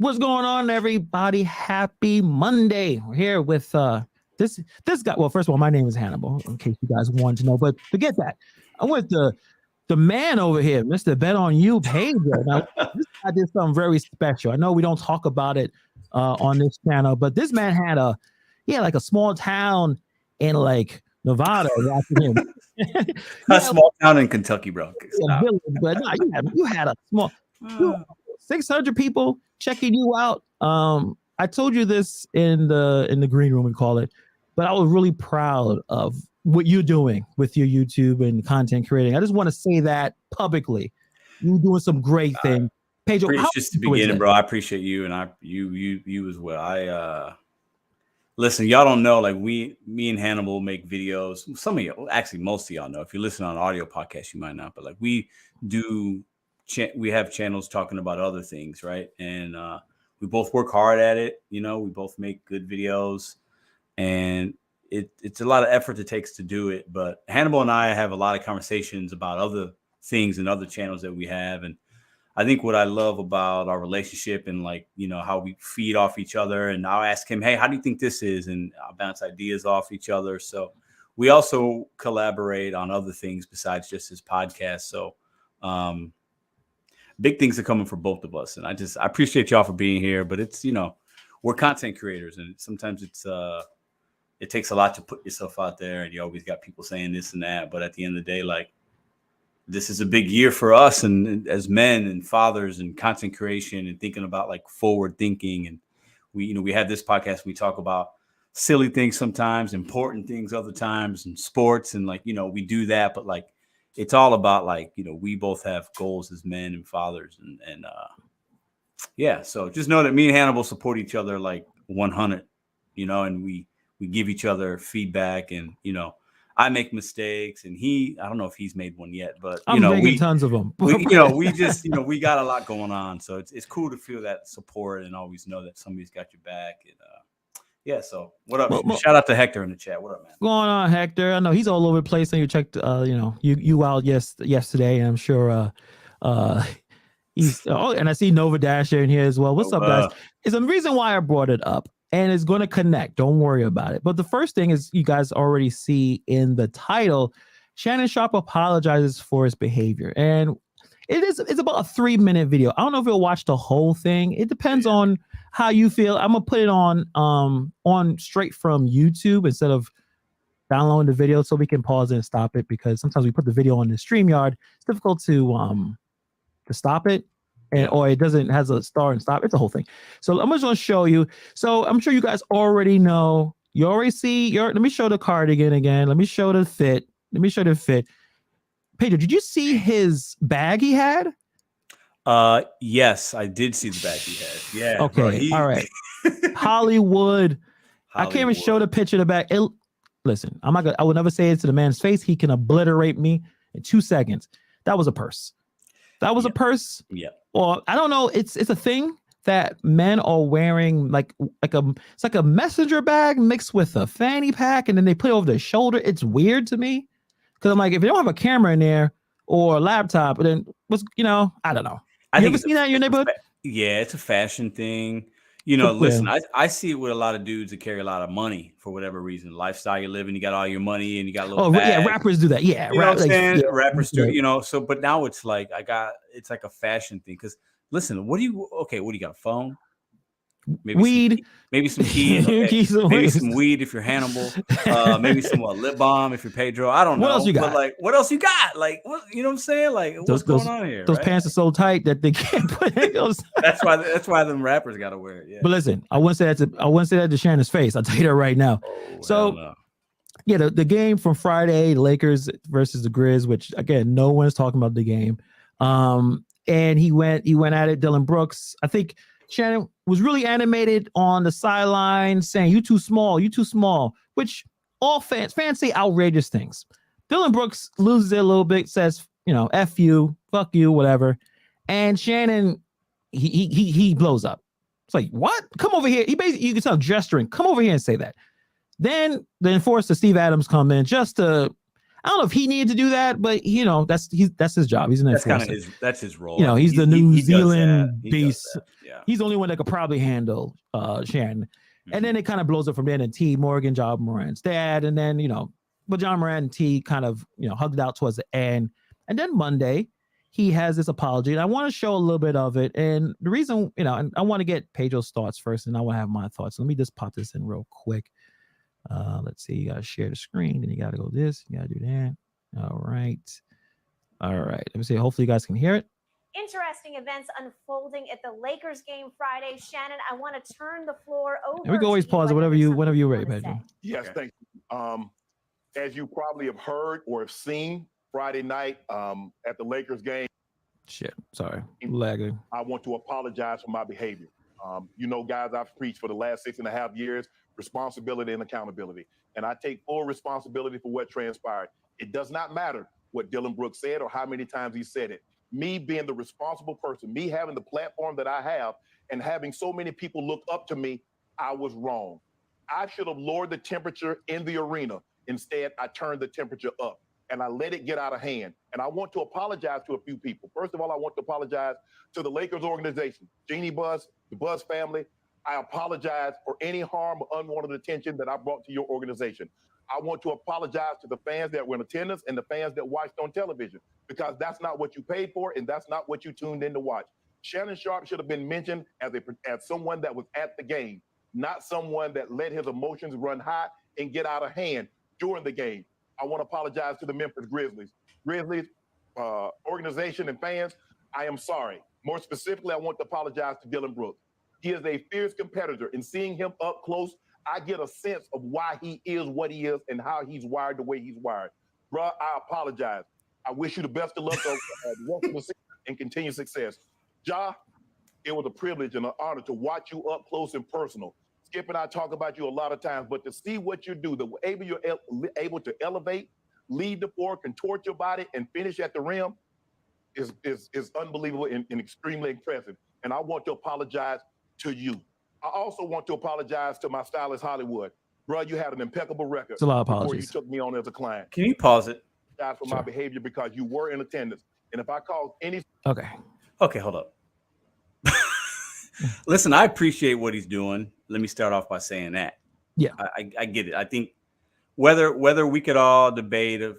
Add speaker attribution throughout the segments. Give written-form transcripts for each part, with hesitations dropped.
Speaker 1: What's going on, everybody? Happy Monday. We're here with this guy. Well, first of all, my name is Hannibal, in case you guys wanted to know. But forget that. I'm with the man over here, Mr. Bet on You, Pedro. Now, this guy did something very special. I know we don't talk about it on this channel, but this man had like a small town in like Nevada watching him.
Speaker 2: A small town in Kentucky, bro.
Speaker 1: Village, but no, you had a small 600 people checking you out. I told you this in the green room, we call it, but I was really proud of what you're doing with your YouTube and content creating. I just want to say that publicly. You're doing some great things. Pedro,
Speaker 2: just to begin, bro, I appreciate you, and you as well. I listen, y'all don't know, like me and Hannibal make videos. Some of you, actually, most of y'all know. If you listen on audio podcasts, you might not, but like we have channels talking about other things, right? And we both work hard at it. You know, we both make good videos, and it's a lot of effort it takes to do it. But Hannibal and I have a lot of conversations about other things and other channels that we have. And I think what I love about our relationship and like, you know, how we feed off each other, and I'll ask him, hey, how do you think this is? And I'll bounce ideas off each other. So we also collaborate on other things besides just his podcast. So big things are coming for both of us. And I appreciate y'all for being here, but it's, you know, we're content creators, and sometimes it takes a lot to put yourself out there, and you always got people saying this and that. But at the end of the day, like, this is a big year for us, and as men and fathers and content creation and thinking about like forward thinking. And we have this podcast. We talk about silly things sometimes, important things other times, and sports. And like, you know, we do that, but like, it's all about like, you know, we both have goals as men and fathers, and yeah. So just know that me and Hannibal support each other like 100, you know, and we give each other feedback, and, you know, I make mistakes, and I don't know if he's made one yet, but
Speaker 1: I'm making tons of them.
Speaker 2: we just, you know, we got a lot going on. So it's cool to feel that support and always know that somebody's got your back. And yeah. So what up? Shout out to Hector in the chat. What up, man?
Speaker 1: What's going on, Hector? I know he's all over the place, and you checked, you out yesterday, and I'm sure he's and I see Nova Dasher in here as well. What's up, guys? It's a reason why I brought it up. And it's going to connect. Don't worry about it. But the first thing is, you guys already see in the title, Shannon Sharpe apologizes for his behavior. And it's about a 3-minute video. I don't know if you'll watch the whole thing. It depends on how you feel. I'm going to put it on straight from YouTube instead of downloading the video, so we can pause it and stop it, because sometimes we put the video on the StreamYard. It's difficult to stop it. Or it has a start and stop. It's a whole thing. So I'm just going to show you. So I'm sure you guys already know. You already see let me show the cardigan again. Let me show the fit. Pedro, did you see his bag he had?
Speaker 2: Yes, I did see the bag he had. Yeah.
Speaker 1: Okay. All right. Hollywood. I can't even show the picture of the bag. Listen, I would never say it to the man's face. He can obliterate me in 2 seconds. That was a purse. That was a purse.
Speaker 2: Yeah.
Speaker 1: Or I don't know. It's a thing that men are wearing, it's like a messenger bag mixed with a fanny pack, and then they put it over their shoulder. It's weird to me, because I'm like, if you don't have a camera in there or a laptop, then I don't know. You ever seen that in your neighborhood?
Speaker 2: Yeah, it's a fashion thing. You know, listen, I see it with a lot of dudes that carry a lot of money for whatever reason. Lifestyle you're living, you got all your money, and you got a little bag.
Speaker 1: Yeah, rappers do that. Yeah,
Speaker 2: you know what I'm saying? Rappers do, you know. So, but now it's like it's like a fashion thing. Because listen, what do you got? A phone? Maybe
Speaker 1: weed,
Speaker 2: maybe some keys, maybe some weed if you're Hannibal, maybe some lip balm if you're Pedro. I don't know.
Speaker 1: What else you got?
Speaker 2: But like, what else you got? Like, what, you know what I'm saying? Like, what's going on here?
Speaker 1: Those pants are so tight that they can't put it.
Speaker 2: That's why them rappers got to wear it. Yeah.
Speaker 1: But listen, I wouldn't say that to Shannon's face. I'll tell you that right now. Yeah, the game from Friday, Lakers versus the Grizz, which again, no one's talking about the game. And he went at it. Dylan Brooks, I think Shannon was really animated on the sideline saying, you too small, which all fans say outrageous things. Dylan Brooks loses it a little bit, says, F you, fuck you, whatever. And Shannon, he blows up. It's like, what? Come over here. He basically, you can tell, gesturing, come over here and say that. Then the enforcer, Steve Adams, come in just to, I don't know if he needed to do that, but that's his job. He's an enforcer.
Speaker 2: That's his role.
Speaker 1: He's the New
Speaker 2: he does
Speaker 1: Zealand
Speaker 2: that.
Speaker 1: beast.
Speaker 2: Yeah.
Speaker 1: He's the only one that could probably handle Shannon.
Speaker 2: Mm-hmm.
Speaker 1: And then it kind of blows up from there. And T, Morgan, John Moran's dad. And then, but John Moran and T kind of, hugged out towards the end. And then Monday, he has this apology. And I want to show a little bit of it. And the reason, and I want to get Pedro's thoughts first, and I want to have my thoughts. Let me just pop this in real quick. Let's see. You got to share the screen. Then you got to go this. You got to do that. All right. Let me see. Hopefully you guys can hear it.
Speaker 3: Interesting events unfolding at the Lakers game Friday. Shannon, I want to turn the floor over.
Speaker 1: And we can always pause it whenever you're ready, Pedro.
Speaker 4: Yes, thank you. As you probably have heard or have seen Friday night at the Lakers game.
Speaker 1: Shit, sorry, lagging.
Speaker 4: I want to apologize for my behavior. Guys, I've preached for the last 6.5 years, responsibility and accountability. And I take full responsibility for what transpired. It does not matter what Dylan Brooks said or how many times he said it. Me being the responsible person, me having the platform that I have and having so many people look up to me, I was wrong. I should have lowered the temperature in the arena. Instead, I turned the temperature up and I let it get out of hand. And I want to apologize to a few people. First of all, I want to apologize to the Lakers organization, Jeannie Buss, the Buss family. I apologize for any harm or unwanted attention that I brought to your organization. I want to apologize to the fans that were in attendance and the fans that watched on television, because that's not what you paid for and that's not what you tuned in to watch. Shannon Sharpe should have been mentioned as someone that was at the game, not someone that let his emotions run high and get out of hand during the game. I want to apologize to the Memphis Grizzlies organization and fans. I am sorry. More specifically, I want to apologize to Dylan Brooks. He is a fierce competitor, and seeing him up close, I get a sense of why he is what he is and how he's wired the way he's wired. Bruh, I apologize. I wish you the best of luck the rest of the season and continued success. Ja, it was a privilege and an honor to watch you up close and personal. Skip and I talk about you a lot of times, but to see what you do, you're able to elevate, lead the floor, contort your body, and finish at the rim is unbelievable and extremely impressive. And I want to apologize to you. I also want to apologize to my stylist, Hollywood. Bro, you had an impeccable record.
Speaker 1: It's a lot of apologies.
Speaker 4: Before you took me on as a client.
Speaker 2: Can you pause it?
Speaker 4: For my behavior, because you were in attendance. And if I caused any...
Speaker 1: Okay,
Speaker 2: hold up. Listen, I appreciate what he's doing. Let me start off by saying that.
Speaker 1: Yeah.
Speaker 2: I get it. I think whether we could all debate if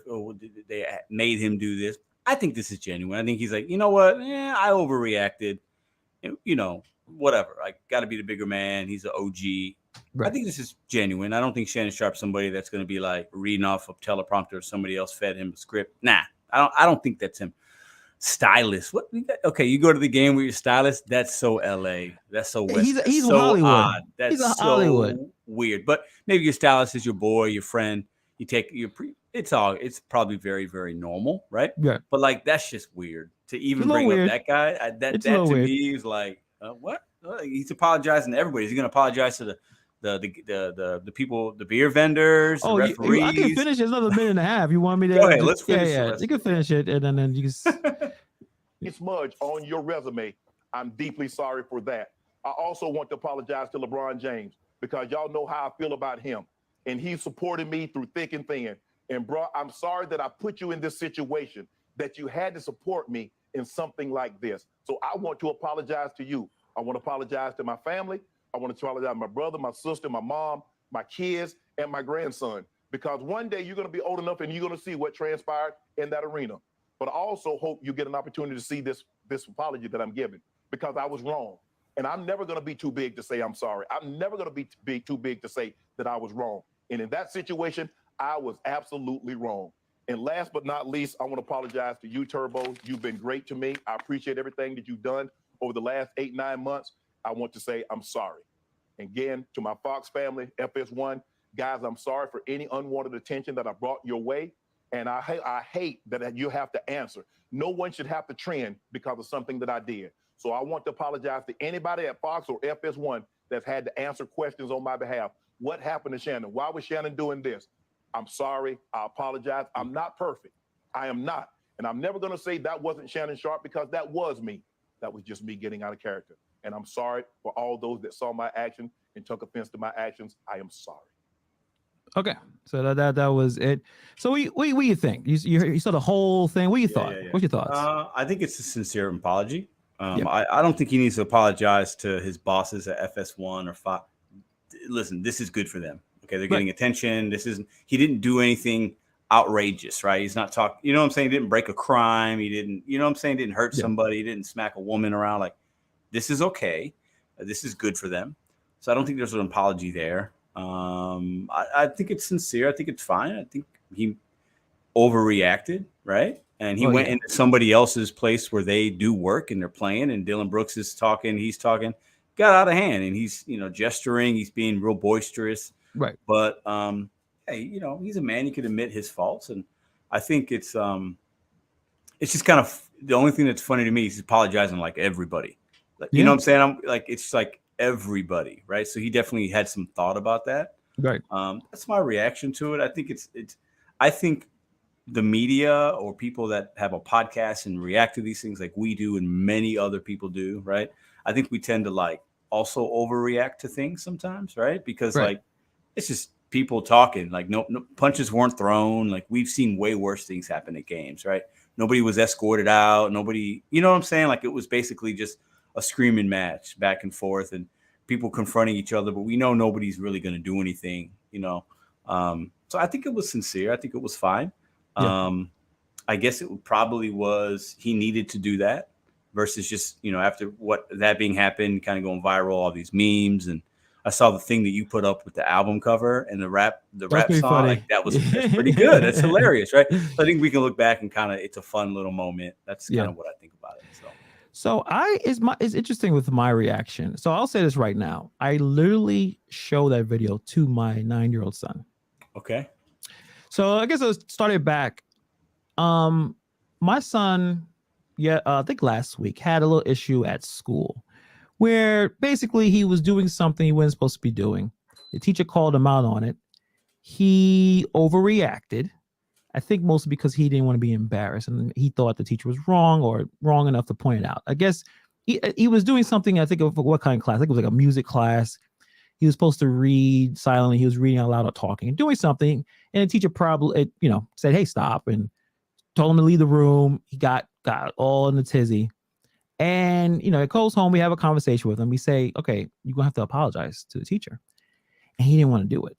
Speaker 2: they made him do this, I think this is genuine. I think he's like, you know what? I overreacted. Whatever. I got to be the bigger man. He's an OG. Right. I think this is genuine. I don't think Shannon Sharpe's somebody that's going to be like reading off of teleprompter or somebody else fed him a script. Nah, I don't think that's him. Stylist. What? Okay, you go to the game with your stylist. That's so LA. That's so West.
Speaker 1: He's
Speaker 2: so
Speaker 1: Hollywood.
Speaker 2: Odd. That's
Speaker 1: he's
Speaker 2: so
Speaker 1: Hollywood.
Speaker 2: Weird. But maybe your stylist is your boy, your friend. You take your it's probably very, very normal, right?
Speaker 1: Yeah.
Speaker 2: But like that's just weird to even bring up that guy. That to weird. Me is like what? He's apologizing to everybody. Is he going to apologize to the people, the beer vendors, the referees?
Speaker 1: I can finish it. It's another minute and a half. You want me to?
Speaker 2: Go ahead, let's finish.
Speaker 1: Yeah, you can finish it, and then you can.
Speaker 4: Smudge on your resume. I'm deeply sorry for that. I also want to apologize to LeBron James, because y'all know how I feel about him, and he supported me through thick and thin. And bro, I'm sorry that I put you in this situation, that you had to support me in something like this. So I want to apologize to you. I want to apologize to my family. I want to apologize to my brother, my sister, my mom, my kids, and my grandson, because one day you're going to be old enough and you're going to see what transpired in that arena. But I also hope you get an opportunity to see this apology that I'm giving, because I was wrong. And I'm never going to be too big to say I'm sorry. I'm never going to be too big to say that I was wrong. And in that situation, I was absolutely wrong. And last but not least, I want to apologize to you, Turbo. You've been great to me. I appreciate everything that you've done over the last 8-9 months. I want to say I'm sorry. Again, to my Fox family, FS1, guys, I'm sorry for any unwanted attention that I brought your way. And I hate that you have to answer. No one should have to trend because of something that I did. So I want to apologize to anybody at Fox or FS1 that's had to answer questions on my behalf. What happened to Shannon? Why was Shannon doing this? I'm sorry. I apologize. I'm not perfect. I am not. And I'm never going to say that wasn't Shannon Sharpe, because that was me. That was just me getting out of character. And I'm sorry for all those that saw my action and took offense to my actions. I am sorry.
Speaker 1: Okay, so that was it. So what you think? You saw the whole thing. What you thought? What's your thoughts?
Speaker 2: I think it's a sincere apology.
Speaker 1: Yep.
Speaker 2: I don't think he needs to apologize to his bosses at FS1 or 5. Listen, this is good for them. Okay, they're getting attention. He didn't do anything outrageous, right? He's not talking, you know what I'm saying? He didn't break a crime. He didn't, you know what I'm saying? Didn't hurt somebody. He didn't smack a woman around. Like, this is okay. This is good for them. So I don't think there's an apology there. I think it's sincere. I think it's fine. I think he overreacted, right? And he went into somebody else's place where they do work and they're playing, and Dylan Brooks is talking, he's talking, got out of hand, and he's, gesturing, he's being real boisterous.
Speaker 1: Right.
Speaker 2: But hey, he's a man, he could admit his faults. And I think it's just kind of the only thing that's funny to me is he's apologizing like everybody. Like, you know what I'm saying? I'm like, it's like everybody, right? So he definitely had some thought about that.
Speaker 1: Right.
Speaker 2: That's my reaction to it. I think I think the media or people that have a podcast and react to these things like we do and many other people do, right? I think we tend to like also overreact to things sometimes, right? Because like it's just people talking, like no punches weren't thrown. Like we've seen way worse things happen at games, right? Nobody was escorted out. Nobody, you know what I'm saying? Like it was basically just a screaming match back and forth and people confronting each other, but we know nobody's really going to do anything, So I think it was sincere. I think it was fine. I guess it probably was he needed to do that versus just, after what that being happened, kind of going viral, all these memes. And I saw the thing that you put up with the album cover and the rap song.
Speaker 1: Funny.
Speaker 2: Like that's pretty good. That's hilarious, right? So I think we can look back and kind of, it's a fun little moment. That's kind of what I think about it.
Speaker 1: So it's interesting with my reaction. So I'll say this right now. I literally show that video to my 9-year-old son.
Speaker 2: Okay.
Speaker 1: So I guess I started back. My son, I think last week had a little issue at school where basically he was doing something he wasn't supposed to be doing. The teacher called him out on it. He overreacted. I think mostly because he didn't want to be embarrassed and he thought the teacher was wrong or wrong enough to point it out. I guess he was doing something, I think of what kind of class? I think it was like a music class. He was supposed to read silently. He was reading out loud or talking and doing something. And the teacher probably, said, hey, stop, and told him to leave the room. He got all in the tizzy. And, it goes home. We have a conversation with him. We say, okay, you're going to have to apologize to the teacher. And he didn't want to do it.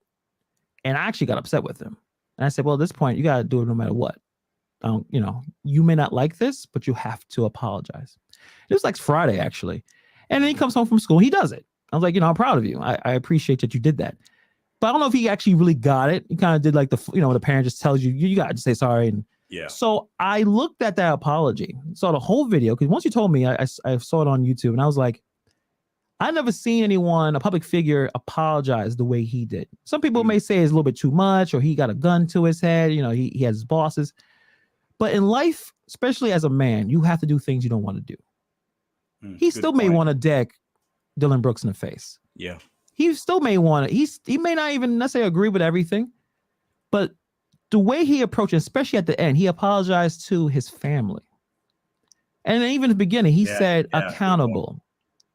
Speaker 1: And I actually got upset with him. And I said, well, at this point, you got to do it no matter what. You may not like this, but you have to apologize. It was like Friday, actually. And then he comes home from school. He does it. I was like, I'm proud of you. I appreciate that you did that. But I don't know if he actually really got it. He kind of did like the parent just tells you, you got to say sorry. And so I looked at that apology, saw the whole video. Because once you told me, I saw it on YouTube. And I was like, I've never seen anyone, a public figure, apologize the way he did. Some people may say it's a little bit too much, or he got a gun to his head. He has his bosses. But in life, especially as a man, you have to do things you don't want to do. He still may want to deck Dylan Brooks in the face.
Speaker 2: Yeah.
Speaker 1: He still may want to. He may not even necessarily agree with everything, but the way he approached it, especially at the end, he apologized to his family. And even at the beginning, he said accountable.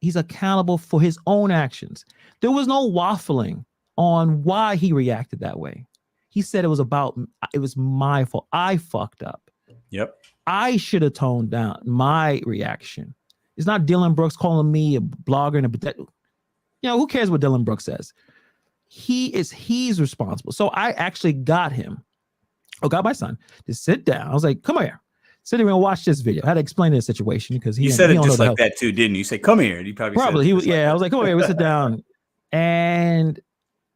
Speaker 1: He's accountable for his own actions. There was no waffling on why he reacted that way. He said it was my fault. I fucked up.
Speaker 2: Yep.
Speaker 1: I should have toned down my reaction. It's not Dylan Brooks calling me a blogger and who cares what Dylan Brooks says? He's responsible. So I actually got my son to sit down. I was like, come here. Sit here and watch this video. I had to explain the situation because
Speaker 2: you said it just like that too, didn't you? You say, come here. You probably
Speaker 1: he was. I was like, come here. We sit down, and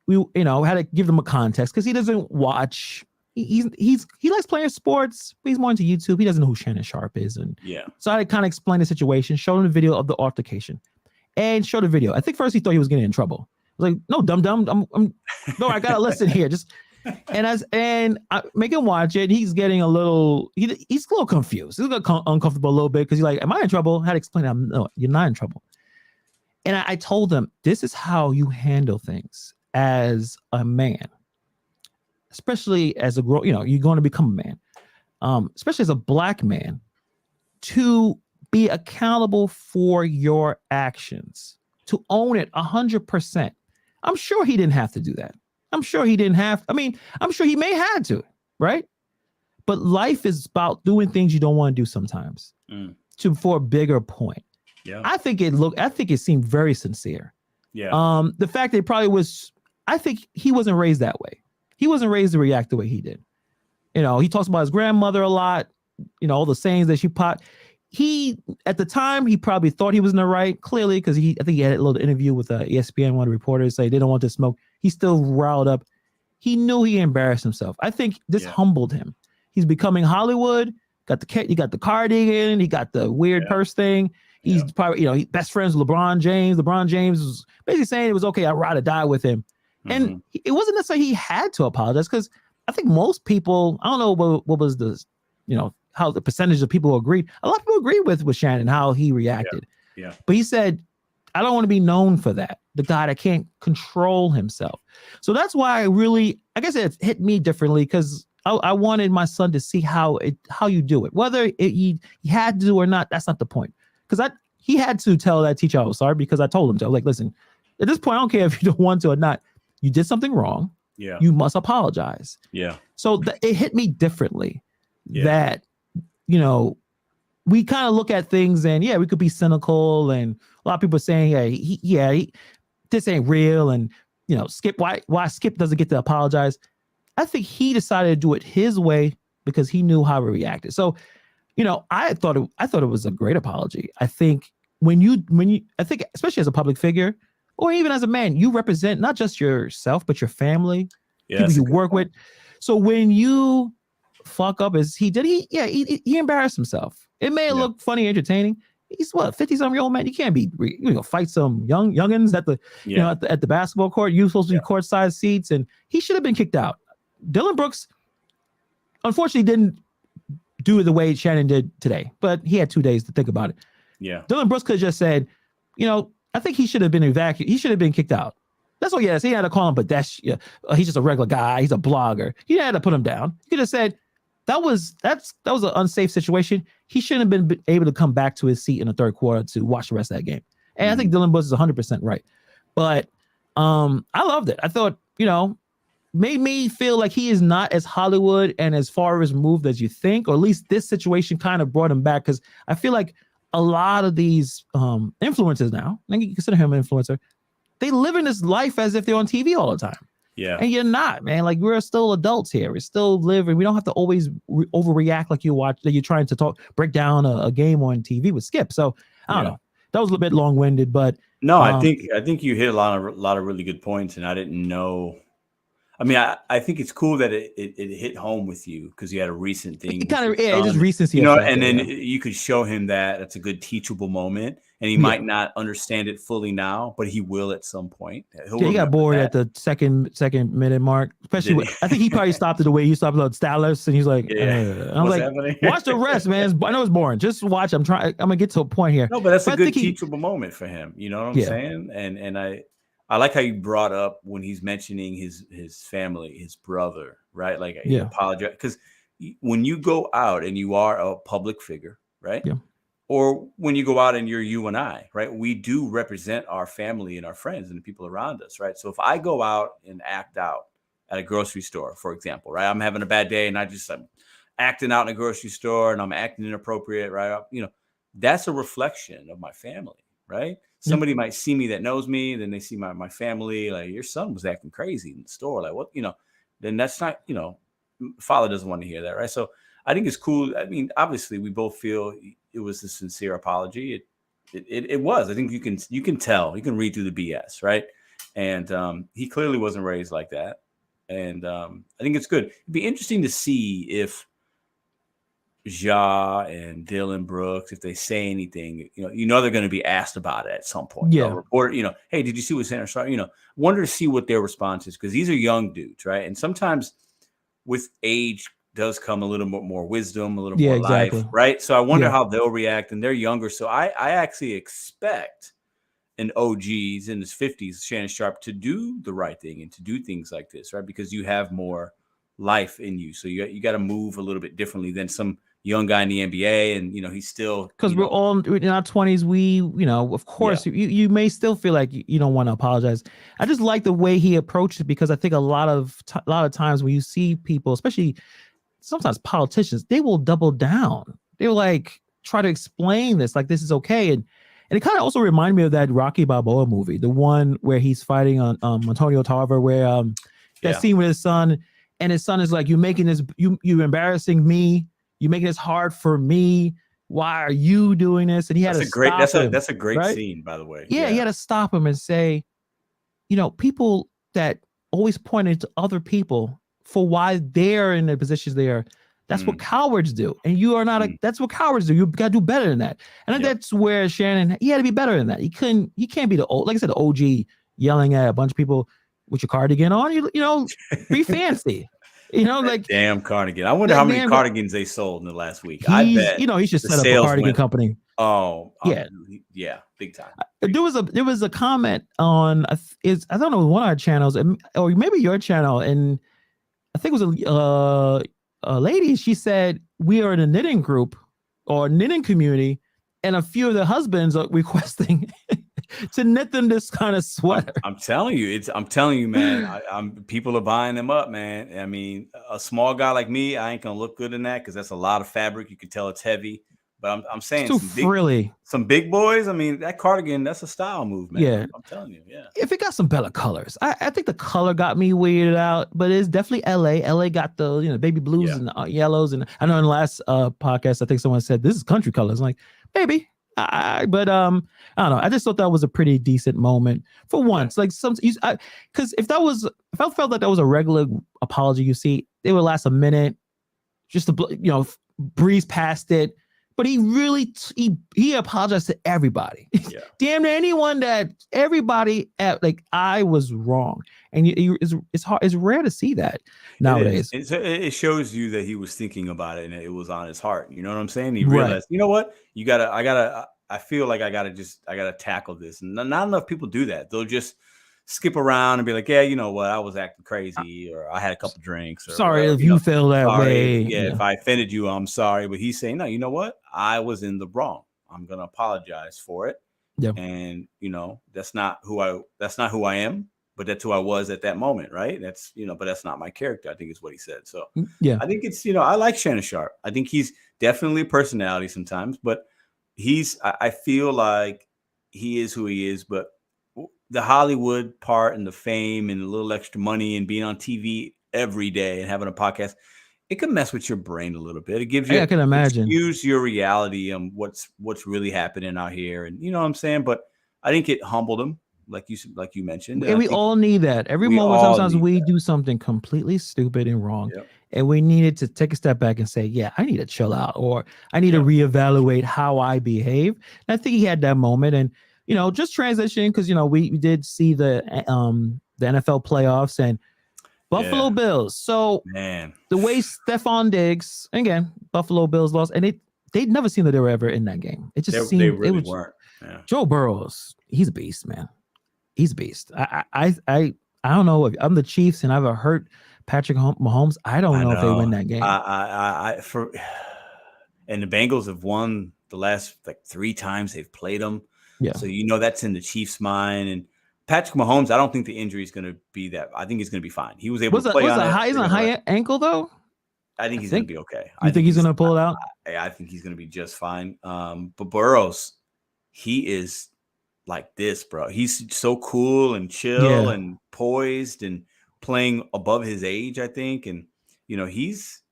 Speaker 1: we, had to give them a context because he doesn't watch. He likes playing sports. But he's more into YouTube. He doesn't know who Shannon Sharpe is, and so I kind of explained the situation, showed him the video of the altercation, and showed the video. I think first he thought he was getting in trouble. I was like, no, dumb. No, I gotta listen here. Just. And I make him watch it. He's getting a little, he's a little confused. He's uncomfortable a little bit because he's like, am I in trouble? I had to explain to him, no, you're not in trouble. And I told him, this is how you handle things as a man, especially as a girl, you're going to become a man, especially as a black man, to be accountable for your actions, to own it 100%. I'm sure he didn't have to do that. I'm sure he didn't have. I mean, I'm sure he may have had to, right? But life is about doing things you don't want to do sometimes for a bigger point.
Speaker 2: Yeah.
Speaker 1: I think it seemed very sincere.
Speaker 2: Yeah.
Speaker 1: The fact that it probably was, I think he wasn't raised that way. He wasn't raised to react the way he did. You know, he talks about his grandmother a lot, you know, all the sayings that she pot. He, at the time, he probably thought he was in the right, clearly, because I think he had a little interview with ESPN, one of the reporters say they don't want to smoke. He still riled up. He knew he embarrassed himself. I think this humbled him. He's becoming Hollywood. He got the cardigan. He got the weird purse thing. He's probably, you know, best friends with LeBron James. LeBron James was basically saying it was okay. I'd rather die with him. And it wasn't necessarily he had to apologize, because I think most people, I don't know what was the, you know, how the percentage of people who agreed. A lot of people agree with Shannon, how he reacted.
Speaker 2: Yeah.
Speaker 1: But he said, I don't want to be known for that. The guy that can't control himself. So that's why I guess it hit me differently, because I wanted my son to see how you do it. Whether he had to or not, that's not the point. Because he had to tell that teacher I was sorry, because I told him to. I was like, listen, at this point, I don't care if you don't want to or not. You did something wrong.
Speaker 2: Yeah.
Speaker 1: You must apologize.
Speaker 2: Yeah.
Speaker 1: So it hit me differently that, you know, we kind of look at things and we could be cynical, and a lot of people are saying, this ain't real, and you know, why Skip doesn't get to apologize. I think he decided to do it his way because he knew how to react. So, you know, I thought it was a great apology. I think I think especially as a public figure, or even as a man, you represent not just yourself but your family, people you work with. So when you fuck up as he did, he embarrassed himself. It may look funny, entertaining. He's 50-some-year-old man. You can't be fight some youngins at the at the basketball court. You're supposed to be courtside seats, and he should have been kicked out. Dillon Brooks, unfortunately, didn't do it the way Shannon did today, but he had 2 days to think about it.
Speaker 2: Yeah,
Speaker 1: Dillon Brooks could have just said, you know, I think he should have been evacuated. He should have been kicked out. That's all. Yes, he had to call him, but he's just a regular guy. He's a blogger. He had to put him down. He could have said that was an unsafe situation. He shouldn't have been able to come back to his seat in the third quarter to watch the rest of that game. And I think Dillon Brooks is 100% right. But I loved it. I thought, you know, made me feel like he is not as Hollywood and as far as moved as you think, or at least this situation kind of brought him back, because I feel like a lot of these influencers now, and you can consider him an influencer, they live in this life as if they're on TV all the time.
Speaker 2: Yeah.
Speaker 1: And you're not, man. Like, we're still adults here. We still live, and we don't have to always overreact like you're trying to break down a game on TV with Skip. So I don't know. That was a little bit long-winded, but
Speaker 2: no, I think you hit a lot of really good points, and I didn't know. I mean, I think it's cool that it hit home with you because you had a recent thing.
Speaker 1: It kind of just recency,
Speaker 2: you know, and then you could show him that's a good teachable moment, and he might not understand it fully now, but he will at some point.
Speaker 1: He got bored at the second minute mark, especially. I think he probably stopped it the way you stopped at Stylus, and he's like, I'm like, happening? Watch the rest, man. I know it's boring. Just watch. I'm gonna get to a point here.
Speaker 2: No, but that's a good teachable moment for him. You know what I'm saying? And I like how you brought up when he's mentioning his family, his brother, right? Like, he apologized, because when you go out and you are a public figure, right? Yeah. Or when you go out and you're you and I, right? We do represent our family and our friends and the people around us, right? So if I go out and act out at a grocery store, for example, right? I'm having a bad day and I'm acting out in a grocery store and I'm acting inappropriate, right? You know, that's a reflection of my family, right? Somebody might see me that knows me, then they see my family, like, your son was acting crazy in the store. Like, what, you know, then that's not, you know, father doesn't want to hear that, right? So I think it's cool. I mean, obviously we both feel it was a sincere apology. It was. I think you can tell, you can read through the BS, right? And he clearly wasn't raised like that. And I think it's good. It'd be interesting to see if Ja and Dillon Brooks, if they say anything, you know they're going to be asked about it at some point.
Speaker 1: Yeah.
Speaker 2: Or, you know, hey, did you see what Shannon? You know, wonder to see what their response is, because these are young dudes, right? And sometimes with age does come a little bit more wisdom, a little more life, right? So I wonder how they'll react, and they're younger. So I actually expect an OG's in his 50s, Shannon Sharpe, to do the right thing and to do things like this, right? Because you have more life in you. So you got to move a little bit differently than some young guy in the NBA, and he's still
Speaker 1: because we're all in our 20s. We, of course, you may still feel like you don't want to apologize. I just like the way he approached it, because I think a lot of times when you see people, especially sometimes politicians, they will double down. They'll like try to explain this, like this is okay, and it kind of also reminded me of that Rocky Balboa movie, the one where he's fighting on Antonio Tarver, where that scene with his son, and his son is like, "You making this, you embarrassing me. You making this hard for me. Why are you doing this?" And he had
Speaker 2: that's a great scene, by the way.
Speaker 1: Yeah, he had to stop him and say, people that always pointed to other people for why they're in the positions they are. That's what cowards do. And you are not that's what cowards do. You got to do better than that. And that's where Shannon, he had to be better than that. He can't be the old, like I said, the OG yelling at a bunch of people with your cardigan on, be fancy. Like
Speaker 2: damn cardigan. I wonder how many cardigans they sold in the last week. I bet
Speaker 1: he should set up a cardigan company.
Speaker 2: Oh yeah, big time.
Speaker 1: There was a comment on I don't know, one of our channels, or maybe your channel, and I think it was a lady. She said, we are in a knitting group or knitting community, and a few of the husbands are requesting to knit them this kind of sweater.
Speaker 2: I'm telling you, man. People are buying them up, man. I mean, a small guy like me, I ain't gonna look good in that because that's a lot of fabric. You can tell it's heavy. But I'm saying some big boys. I mean, that cardigan, that's a style move, man.
Speaker 1: Yeah,
Speaker 2: I'm telling you, yeah.
Speaker 1: If it got some better colors, I think the color got me weirded out, but it's definitely LA. LA got the baby blues and yellows, and I know in the last podcast, I think someone said this is country colors. I'm like, maybe, but I don't know. I just thought that was a pretty decent moment for once. Like because if I felt like that was a regular apology, you see, it would last a minute, just to breeze past it. But he really he apologized to everybody. Yeah. Damn near everybody like I was wrong, and it's hard. It's rare to see that nowadays.
Speaker 2: It shows you that he was thinking about it and it was on his heart. You know what I'm saying? He realized, you know what, I feel like I gotta tackle this. And not enough people do that. They'll just skip around and be like, yeah, you know what, I was acting crazy, or I had a couple drinks. Or
Speaker 1: sorry
Speaker 2: whatever,
Speaker 1: if you feel that way.
Speaker 2: Yeah, if I offended you, I'm sorry. But he's saying, no, you know what? I was in the wrong. I'm gonna apologize for it.
Speaker 1: Yeah.
Speaker 2: And that's not who I am, but that's who I was at that moment, right? That's but that's not my character, I think is what he said. So
Speaker 1: yeah,
Speaker 2: I think it's I like Shannon Sharpe. I think he's definitely a personality sometimes, but I feel like he is who he is, but the Hollywood part and the fame and a little extra money and being on TV every day and having a podcast, it can mess with your brain a little bit. It gives you,
Speaker 1: I can imagine,
Speaker 2: use your reality and what's really happening out here, and you know what I'm saying. But I think it humbled him, like you mentioned,
Speaker 1: and we all need that. Every moment, sometimes we do something completely stupid and wrong, and we needed to take a step back and say, "Yeah, I need to chill out, or I need to reevaluate how I behave." And I think he had that moment, and just transitioning because we did see the NFL playoffs and Buffalo Bills. So the way Stephon Diggs, again, Buffalo Bills lost, and they'd never seen that they were ever in that game. It just seemed
Speaker 2: they really weren't. Yeah.
Speaker 1: Joe Burrows, he's a beast, man. He's a beast. I don't know if I'm the Chiefs and I've hurt Patrick Mahomes. I don't know if they win that game.
Speaker 2: And the Bengals have won the last 3 times they've played them.
Speaker 1: Yeah.
Speaker 2: So that's in the Chiefs' mind. And Patrick Mahomes, I don't think the injury is going to be that. I think he's going to be fine. He was able to play on it.
Speaker 1: He's a high ankle though.
Speaker 2: I think he's going to be okay.
Speaker 1: You think he's going to pull it out?
Speaker 2: I think he's going to be just fine. But Burrows, he is like this, bro. He's so cool and chill and poised and playing above his age, I think. And he's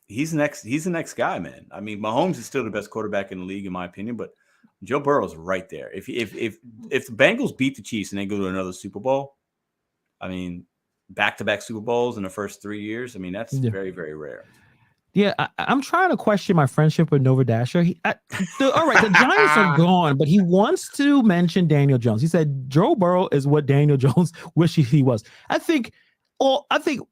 Speaker 2: the next guy, man. I mean, Mahomes is still the best quarterback in the league, in my opinion, but Joe Burrow's right there. If the Bengals beat the Chiefs and they go to another Super Bowl, I mean, back-to-back Super Bowls in the first 3 years, I mean, that's very, very rare.
Speaker 1: Yeah, I'm trying to question my friendship with Nova Dasher. All right, the Giants are gone, but he wants to mention Daniel Jones. He said Joe Burrow is what Daniel Jones wishes he was. I think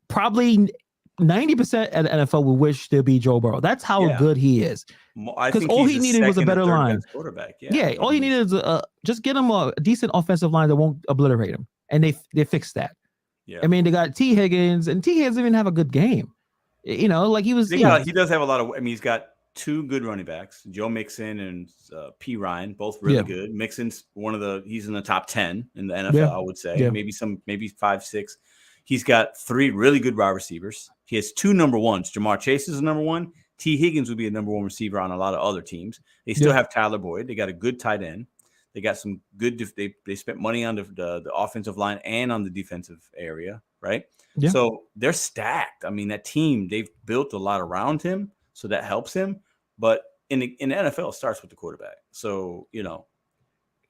Speaker 1: probably 90% of the NFL would wish to be Joe Burrow. That's how good he is. Because all he needed was a better line.
Speaker 2: Quarterback.
Speaker 1: Yeah, all he needed is just get him a decent offensive line that won't obliterate him, and they fixed that.
Speaker 2: Yeah,
Speaker 1: I mean, they got T. Higgins, and T. Higgins didn't even have a good game. You know, like he was.
Speaker 2: He does have a lot of. I mean, he's got 2 good running backs, Joe Mixon and P. Ryan, both really good. Mixon's he's in the top 10 in the NFL, I would say. Maybe 5, 6. He's got 3 really good wide receivers. He has 2 number ones. Jamar Chase is a number 1. T. Higgins would be a number 1 receiver on a lot of other teams. They still have Tyler Boyd. They got a good tight end. They got some good. They spent money on the offensive line and on the defensive area, right? Yeah. So they're stacked. I mean, that team, they've built a lot around him, so that helps him. But in the NFL, it starts with the quarterback. So, you know,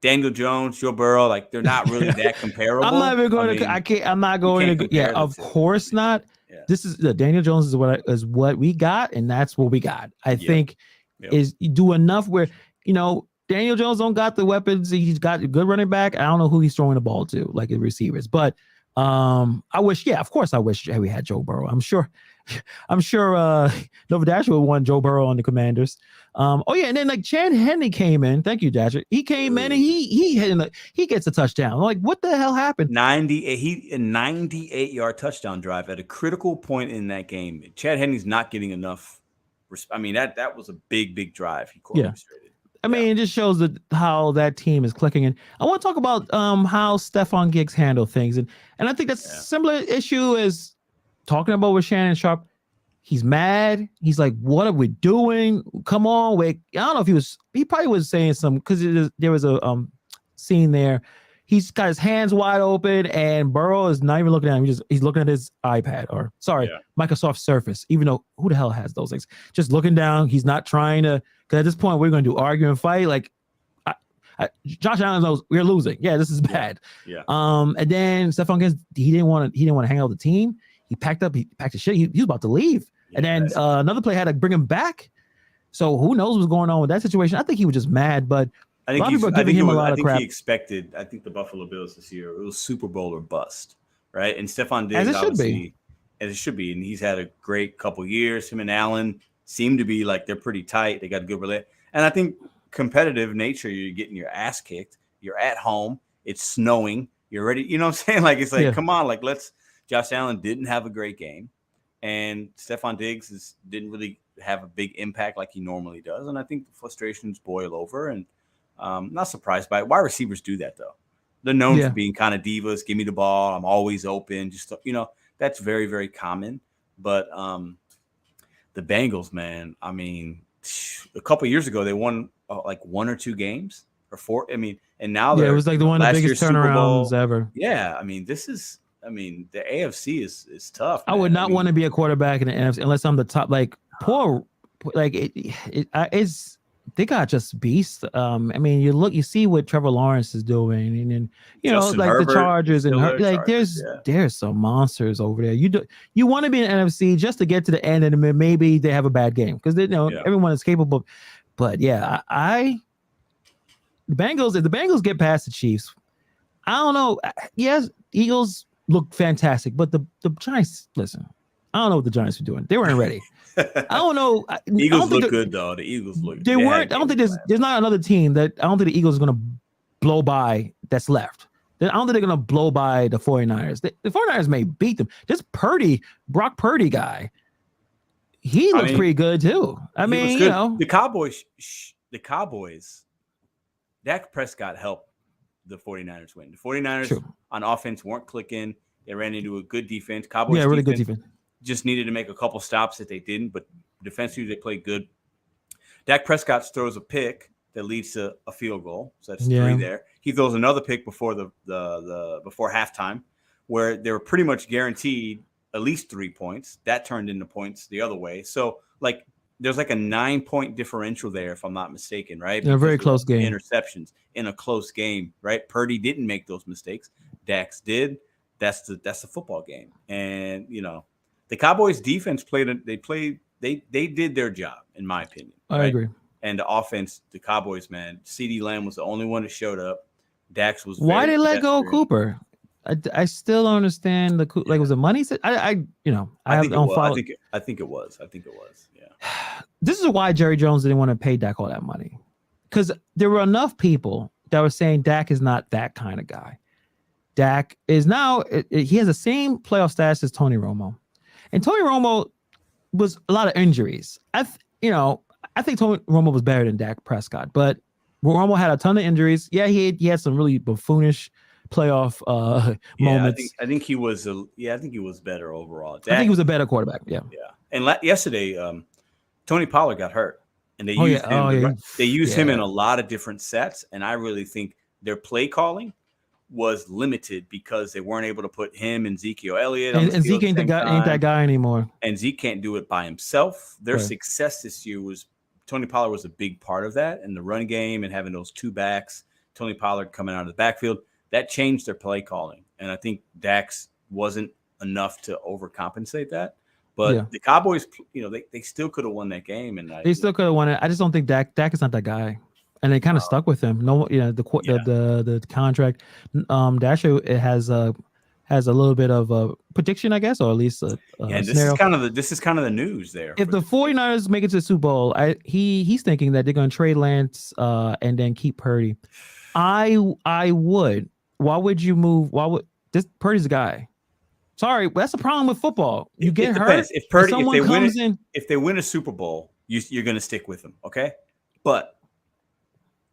Speaker 2: Daniel Jones, Joe Burrow, like they're not really that comparable.
Speaker 1: I'm not even going to. I'm not going to. Yeah, of course not. Yeah. This is Daniel Jones is what we got, and that's what we got. I think is you do enough where, you know, Daniel Jones don't got the weapons. He's got a good running back. I don't know who he's throwing the ball to, like the receivers. But I wish, of course, I wish we had Joe Burrow. I'm sure Nova Dasher would want Joe Burrow on the Commanders. And then like Chad Henne came in. Thank you, Dasher. He came in and he gets a touchdown. I'm like, what the hell happened?
Speaker 2: 98-yard touchdown drive at a critical point in that game. Chad Henne's not getting enough. I mean, that was a big drive. He orchestrated.
Speaker 1: I mean, it just shows how that team is clicking. And I want to talk about how Stephon Diggs handled things. And I think that's a similar issue as talking about with Shannon Sharpe. He's mad. He's like, what are we doing? Come on, wait. I don't know if he probably was saying something because there was a scene there. He's got his hands wide open and Burrow is not even looking at him. He's looking at his iPad Microsoft Surface, even though who the hell has those things? Just looking down. He's not trying to. Because at this point, we're going to do argue and fight. Like, Josh Allen knows we're losing. Yeah, this is bad. Yeah. And then Stephon Diggs, he didn't want to hang out with the team. He packed his shit. He was about to leave. Yeah, and then another play had to bring him back. So who knows what's going on with that situation? I think he was just mad, but
Speaker 2: I think people are giving him a lot of crap. He expected. I think the Buffalo Bills this year, it was Super Bowl or bust, right? And Stephon Diggs, obviously, as it should be, and he's had a great couple years. Him and Allen seem to be like they're pretty tight. They got a good relationship. And I think competitive nature, you're getting your ass kicked. You're at home. It's snowing. You're ready. You know what I'm saying? Like, it's like, come on, like Josh Allen didn't have a great game. And Stephon Diggs didn't really have a big impact like he normally does. And I think the frustrations boil over. And not surprised by it. Wide receivers do that, though. They're known for being kind of divas. Give me the ball. I'm always open. Just, you know, that's very, very common. But the Bengals, man, I mean, a couple of years ago, they won like 1 or 2 games or 4. I mean, and now
Speaker 1: it was like one of the biggest turnarounds ever.
Speaker 2: Yeah. I mean, the AFC is tough. Man.
Speaker 1: I would not want to be a quarterback in the NFC unless I'm the top, like it's, they got just beasts. I mean, you see what Trevor Lawrence is doing, and then Justin like Herbert, the Chargers and there's some monsters over there. You want to be in the NFC just to get to the end, and maybe they have a bad game because everyone is capable. But the Bengals, if the Bengals get past the Chiefs, I don't know. Yes, Eagles look fantastic, but the Giants, listen, I don't know what the Giants were doing. They weren't ready. I don't know.
Speaker 2: The Eagles look good though. The Eagles look.
Speaker 1: They weren't. I don't think there's not another team that I don't think the Eagles are going to blow by that's left. I don't think they're going to blow by the 49ers. The 49ers may beat them. This Brock Purdy guy, he looks pretty good too. I mean,
Speaker 2: the Cowboys, Dak Prescott helped the 49ers win. The 49ers on offense weren't clicking. They ran into a good defense. Cowboys
Speaker 1: really good defense.
Speaker 2: Just needed to make a couple stops that they didn't, but defensively they played good. Dak Prescott throws a pick that leads to a field goal, so that's 3 there. He throws another pick before before halftime, where they were pretty much guaranteed at least 3 points. That turned into points the other way. So like there's like a 9-point differential there, if I'm not mistaken, right?
Speaker 1: In a very close game.
Speaker 2: Interceptions in a close game, right? Purdy didn't make those mistakes. Dax did. That's the football game, and the Cowboys defense they did their job, in my opinion.
Speaker 1: I agree.
Speaker 2: And the offense, the Cowboys, man, CeeDee Lamb was the only one that showed up. Dax was.
Speaker 1: Why did they let go of Cooper? I still don't understand like was the money? I think it
Speaker 2: was. Yeah.
Speaker 1: This is why Jerry Jones didn't want to pay Dak all that money, because there were enough people that were saying Dak is not that kind of guy. Dak is now he has the same playoff status as Tony Romo. And Tony Romo, was a lot of injuries. I think Tony Romo was better than Dak Prescott, but Romo had a ton of injuries. Yeah, he had some really buffoonish playoff moments.
Speaker 2: I think he was better overall.
Speaker 1: I think he was a better quarterback. Yeah.
Speaker 2: And yesterday, Tony Pollard got hurt, and they used him. They used him in a lot of different sets, and I really think their play calling was limited because they weren't able to put him and Ezekiel Elliott on the
Speaker 1: and
Speaker 2: field
Speaker 1: Zeke ain't that guy anymore.
Speaker 2: And Zeke can't do it by himself. Their success this year was Tony Pollard was a big part of that, and the run game and having those two backs, Tony Pollard coming out of the backfield, that changed their play calling. And I think Dax wasn't enough to overcompensate that. But the Cowboys, they still could have won that game, and
Speaker 1: they still could have won it. I just don't think Dak is not that guy, and they kind of stuck with him. No, the contract. Dasher it has a little bit of a prediction, I guess, or at least a
Speaker 2: this is kind of the news there.
Speaker 1: If the 49ers make it to the Super Bowl, he's thinking that they're going to trade Lance and then keep Purdy. I would. Why would you move? Why would this Purdy's the guy? Sorry, that's the problem with football. You get hurt.
Speaker 2: If they win a Super Bowl, you're going to stick with them, okay? But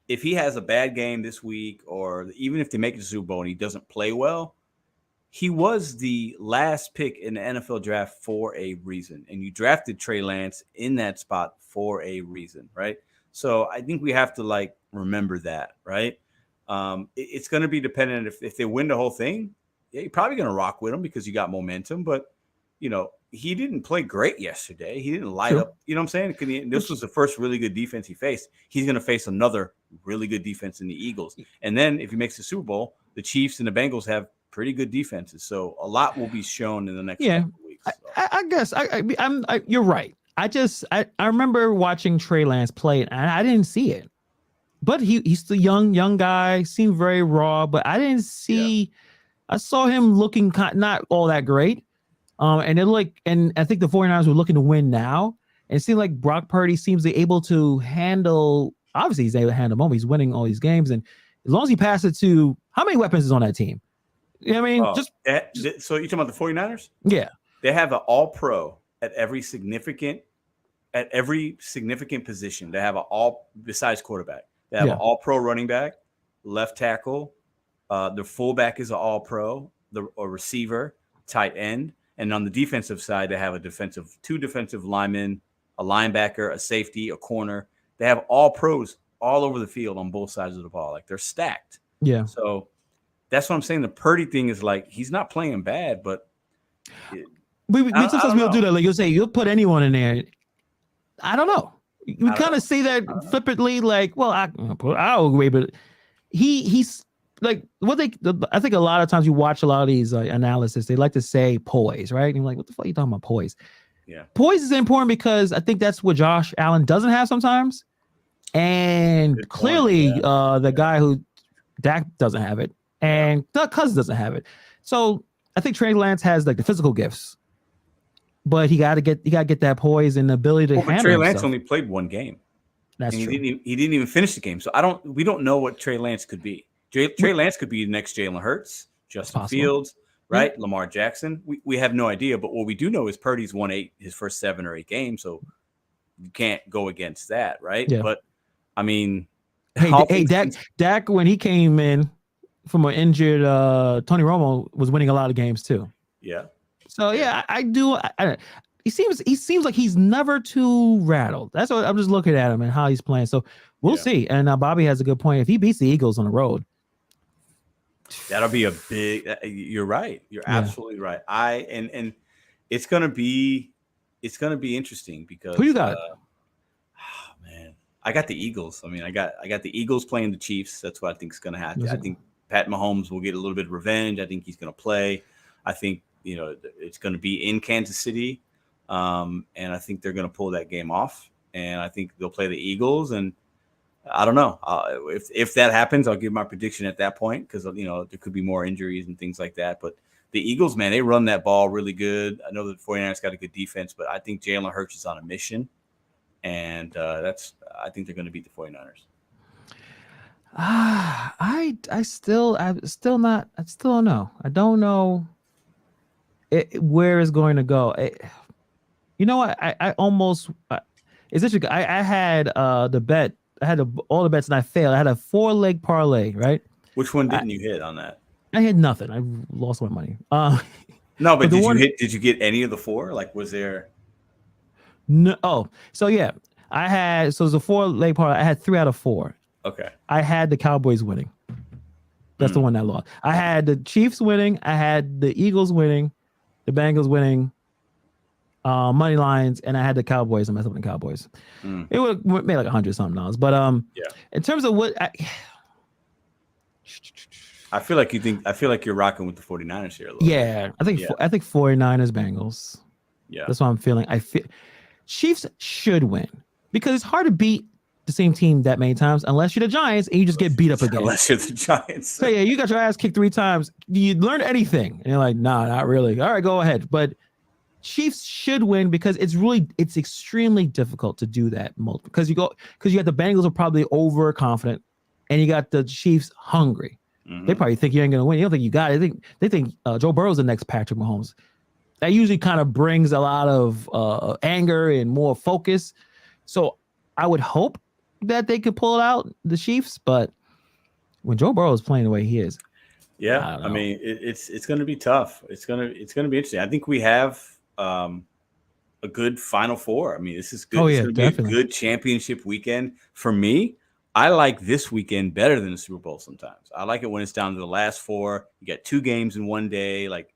Speaker 2: if he has a bad game this week, or even if they make it to the Super Bowl and he doesn't play well, he was the last pick in the NFL draft for a reason, and you drafted Trey Lance in that spot for a reason, right? So I think we have to remember that, right? It's going to be dependent if they win the whole thing. Yeah, you're probably going to rock with him because you got momentum, but he didn't play great yesterday. He didn't light up. You know what I'm saying? This was the first really good defense he faced. He's going to face another really good defense in the Eagles. And then if he makes the Super Bowl, the Chiefs and the Bengals have pretty good defenses. So a lot will be shown in the next couple of weeks. So.
Speaker 1: I guess you're right. I remember watching Trey Lance play, and I didn't see it. But he's the young guy, seemed very raw, but I didn't see. I saw him looking not all that great. And I think the 49ers were looking to win now. And it seemed like Brock Purdy seems able to handle. Obviously, he's able to handle moment. He's winning all these games, and as long as he passes it to how many weapons is on that team? You know what I mean,
Speaker 2: so you're talking about the 49ers?
Speaker 1: Yeah,
Speaker 2: they have an All-Pro at every significant position. They have besides quarterback. They have an All-Pro running back, left tackle. The fullback is an All-Pro, a receiver, tight end, and on the defensive side, they have two defensive linemen, a linebacker, a safety, a corner. They have All-Pros all over the field on both sides of the ball. They're stacked.
Speaker 1: Yeah.
Speaker 2: So that's what I'm saying. The Purdy thing is he's not playing bad, but
Speaker 1: sometimes we'll do that. You'll say you'll put anyone in there. I don't know. We kind of say that flippantly, I'll agree, but he's I think a lot of times you watch a lot of these analysis, they like to say poise, right? And you're like, what the fuck are you talking about poise?
Speaker 2: Yeah.
Speaker 1: Poise is important because I think that's what Josh Allen doesn't have sometimes. And clearly the guy who Dak doesn't have it, and Doug Cousins doesn't have it. So I think Trey Lance has the physical gifts, but he got to get that poise and the ability to handle
Speaker 2: Trey Lance
Speaker 1: himself.
Speaker 2: only played one game.
Speaker 1: That's true.
Speaker 2: He didn't even finish the game. So we don't know what Trey Lance could be. Trey Lance could be the next Jalen Hurts, Justin Fields, right? Yeah. Lamar Jackson. We have no idea, but what we do know is Purdy's won his first 7 or 8 games, so you can't go against that, right?
Speaker 1: Yeah.
Speaker 2: But I mean,
Speaker 1: Dak when he came in from an injured Tony Romo was winning a lot of games too.
Speaker 2: Yeah.
Speaker 1: So I do. He seems like he's never too rattled. That's what I'm just looking at him and how he's playing. So we'll see. And Bobby has a good point. If he beats the Eagles on the road,
Speaker 2: that'll be a big. You're right. You're absolutely right. And it's gonna be interesting because
Speaker 1: who you got?
Speaker 2: Man, I got the Eagles. I mean, I got the Eagles playing the Chiefs. That's what I think is gonna happen. I think Pat Mahomes will get a little bit of revenge. I think he's gonna play. I think it's gonna be in Kansas City, and I think they're gonna pull that game off. And I think they'll play the Eagles and. I don't know if that happens. I'll give my prediction at that point because there could be more injuries and things like that. But the Eagles, man, they run that ball really good. I know the 49ers got a good defense, but I think Jalen Hurts is on a mission, and I think they're going to beat the 49ers.
Speaker 1: I still don't know. I don't know where it's going to go. You know what? I almost it's actually I had the bet. I had all the bets and I failed. I had a 4-leg parlay, right?
Speaker 2: Which one didn't you hit on that?
Speaker 1: I had nothing. I lost my money.
Speaker 2: No, but
Speaker 1: the
Speaker 2: did
Speaker 1: one,
Speaker 2: you hit? Did you get any of the 4? Like, was there?
Speaker 1: no. Oh, so yeah, so it was a 4-leg parlay. I had 3 out of 4.
Speaker 2: Okay.
Speaker 1: I had the Cowboys winning. That's the one that lost. I had the Chiefs winning. I had the Eagles winning, the Bengals winning, money lines, and I had the Cowboys. I messed up the Cowboys. It would have made like $100-something. But
Speaker 2: Yeah.
Speaker 1: in terms of what
Speaker 2: I feel like you're rocking with the 49ers here a little
Speaker 1: yeah,
Speaker 2: bit.
Speaker 1: I think 49ers Bengals.
Speaker 2: Yeah.
Speaker 1: That's what I'm feeling. I feel Chiefs should win because it's hard to beat the same team that many times unless you're the Giants and you just get beat up again.
Speaker 2: Unless you're the Giants.
Speaker 1: So yeah, you got your ass kicked 3 times. You learn anything? And you're like, nah, not really. All right, go ahead. But Chiefs should win because it's extremely difficult to do that because you got the Bengals are probably overconfident and you got the Chiefs hungry.
Speaker 2: Mm-hmm.
Speaker 1: They probably think you ain't gonna win. You don't think you got it. They think Joe Burrow's the next Patrick Mahomes. That usually kind of brings a lot of anger and more focus. So I would hope that they could pull it out, the Chiefs, but when Joe Burrow is playing the way he is,
Speaker 2: yeah, I mean it's going to be tough. It's going to be interesting. I think we have a good Final Four. I mean, this is good.
Speaker 1: Oh,
Speaker 2: it's
Speaker 1: yeah,
Speaker 2: going to
Speaker 1: definitely.
Speaker 2: be a good championship weekend for me. I like this weekend better than the Super Bowl sometimes. I like it when it's down to the last 4. You got 2 games in one day. Like,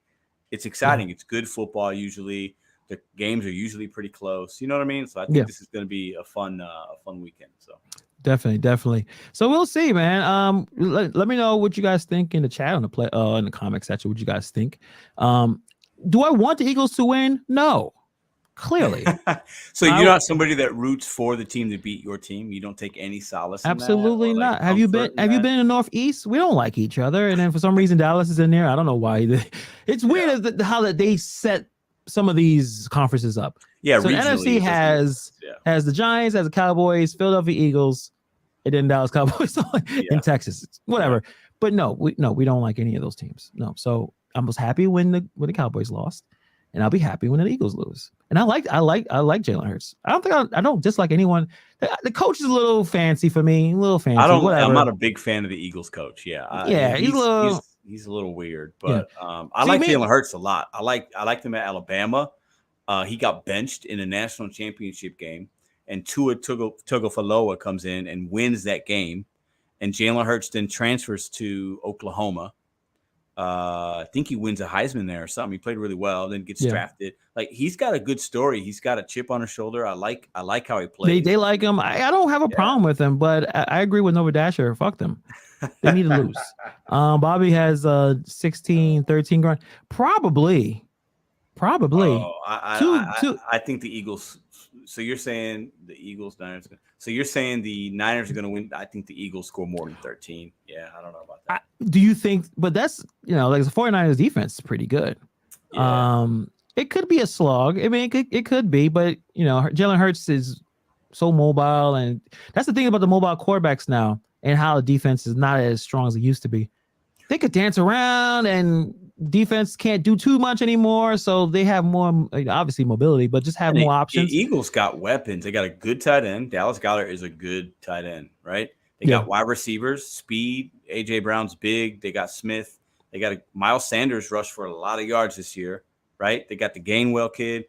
Speaker 2: it's exciting. Yeah. It's good football usually. The games are usually pretty close. You know what I mean? So I think this is going to be a fun weekend. So
Speaker 1: definitely. So we'll see, man. Let me know what you guys think in the chat on the in the comment section. What you guys think? Do I want the Eagles to win? No. Clearly.
Speaker 2: So you're not somebody that roots for the team to beat your team. You don't take any solace in
Speaker 1: absolutely
Speaker 2: that,
Speaker 1: not. Have you been in the Northeast? We don't like each other, and then for some reason Dallas is in there. I don't know why. It's weird how that they set some of these conferences up.
Speaker 2: Yeah,
Speaker 1: so the NFC has the Giants, has the Cowboys, Philadelphia Eagles, and then Dallas Cowboys in Texas. Whatever. Yeah. But no, we don't like any of those teams. No. So I was happy when the Cowboys lost. And I'll be happy when the Eagles lose. And I like Jalen Hurts. I don't dislike anyone. The coach is a little fancy for me. A little fancy.
Speaker 2: I'm not a big fan of the Eagles coach. Yeah.
Speaker 1: He's
Speaker 2: a little weird. But I like Jalen Hurts a lot. I liked him at Alabama. He got benched in a national championship game, and Tua Tagovailoa comes in and wins that game. And Jalen Hurts then transfers to Oklahoma. I think he wins a Heisman there or something. He played really well, then gets drafted. Like, he's got a good story. He's got a chip on his shoulder. I like how he plays.
Speaker 1: They like him. I don't have a problem with him, but I agree with Nova Dasher. Fuck them. They need to lose. Bobby has 16, 13 grand. Probably.
Speaker 2: Oh, I think the Eagles. So you're saying the Eagles, Niners. So you're saying the Niners are going to win. I think the Eagles score more than 13. Yeah, I don't know about that.
Speaker 1: Do you think? But that's like the 49ers defense is pretty good. Yeah. It could be a slog. I mean, it could be, but Jalen Hurts is so mobile, and that's the thing about the mobile quarterbacks now, and how the defense is not as strong as it used to be. They could dance around, and defense can't do too much anymore, so they have more, obviously, mobility, but just have more options.
Speaker 2: The Eagles got weapons. They got a good tight end. Dallas Goedert is a good tight end, right? They got wide receivers, speed. A.J. Brown's big. They got Smith. They got Miles Sanders rushed for a lot of yards this year, right? They got the Gainwell kid.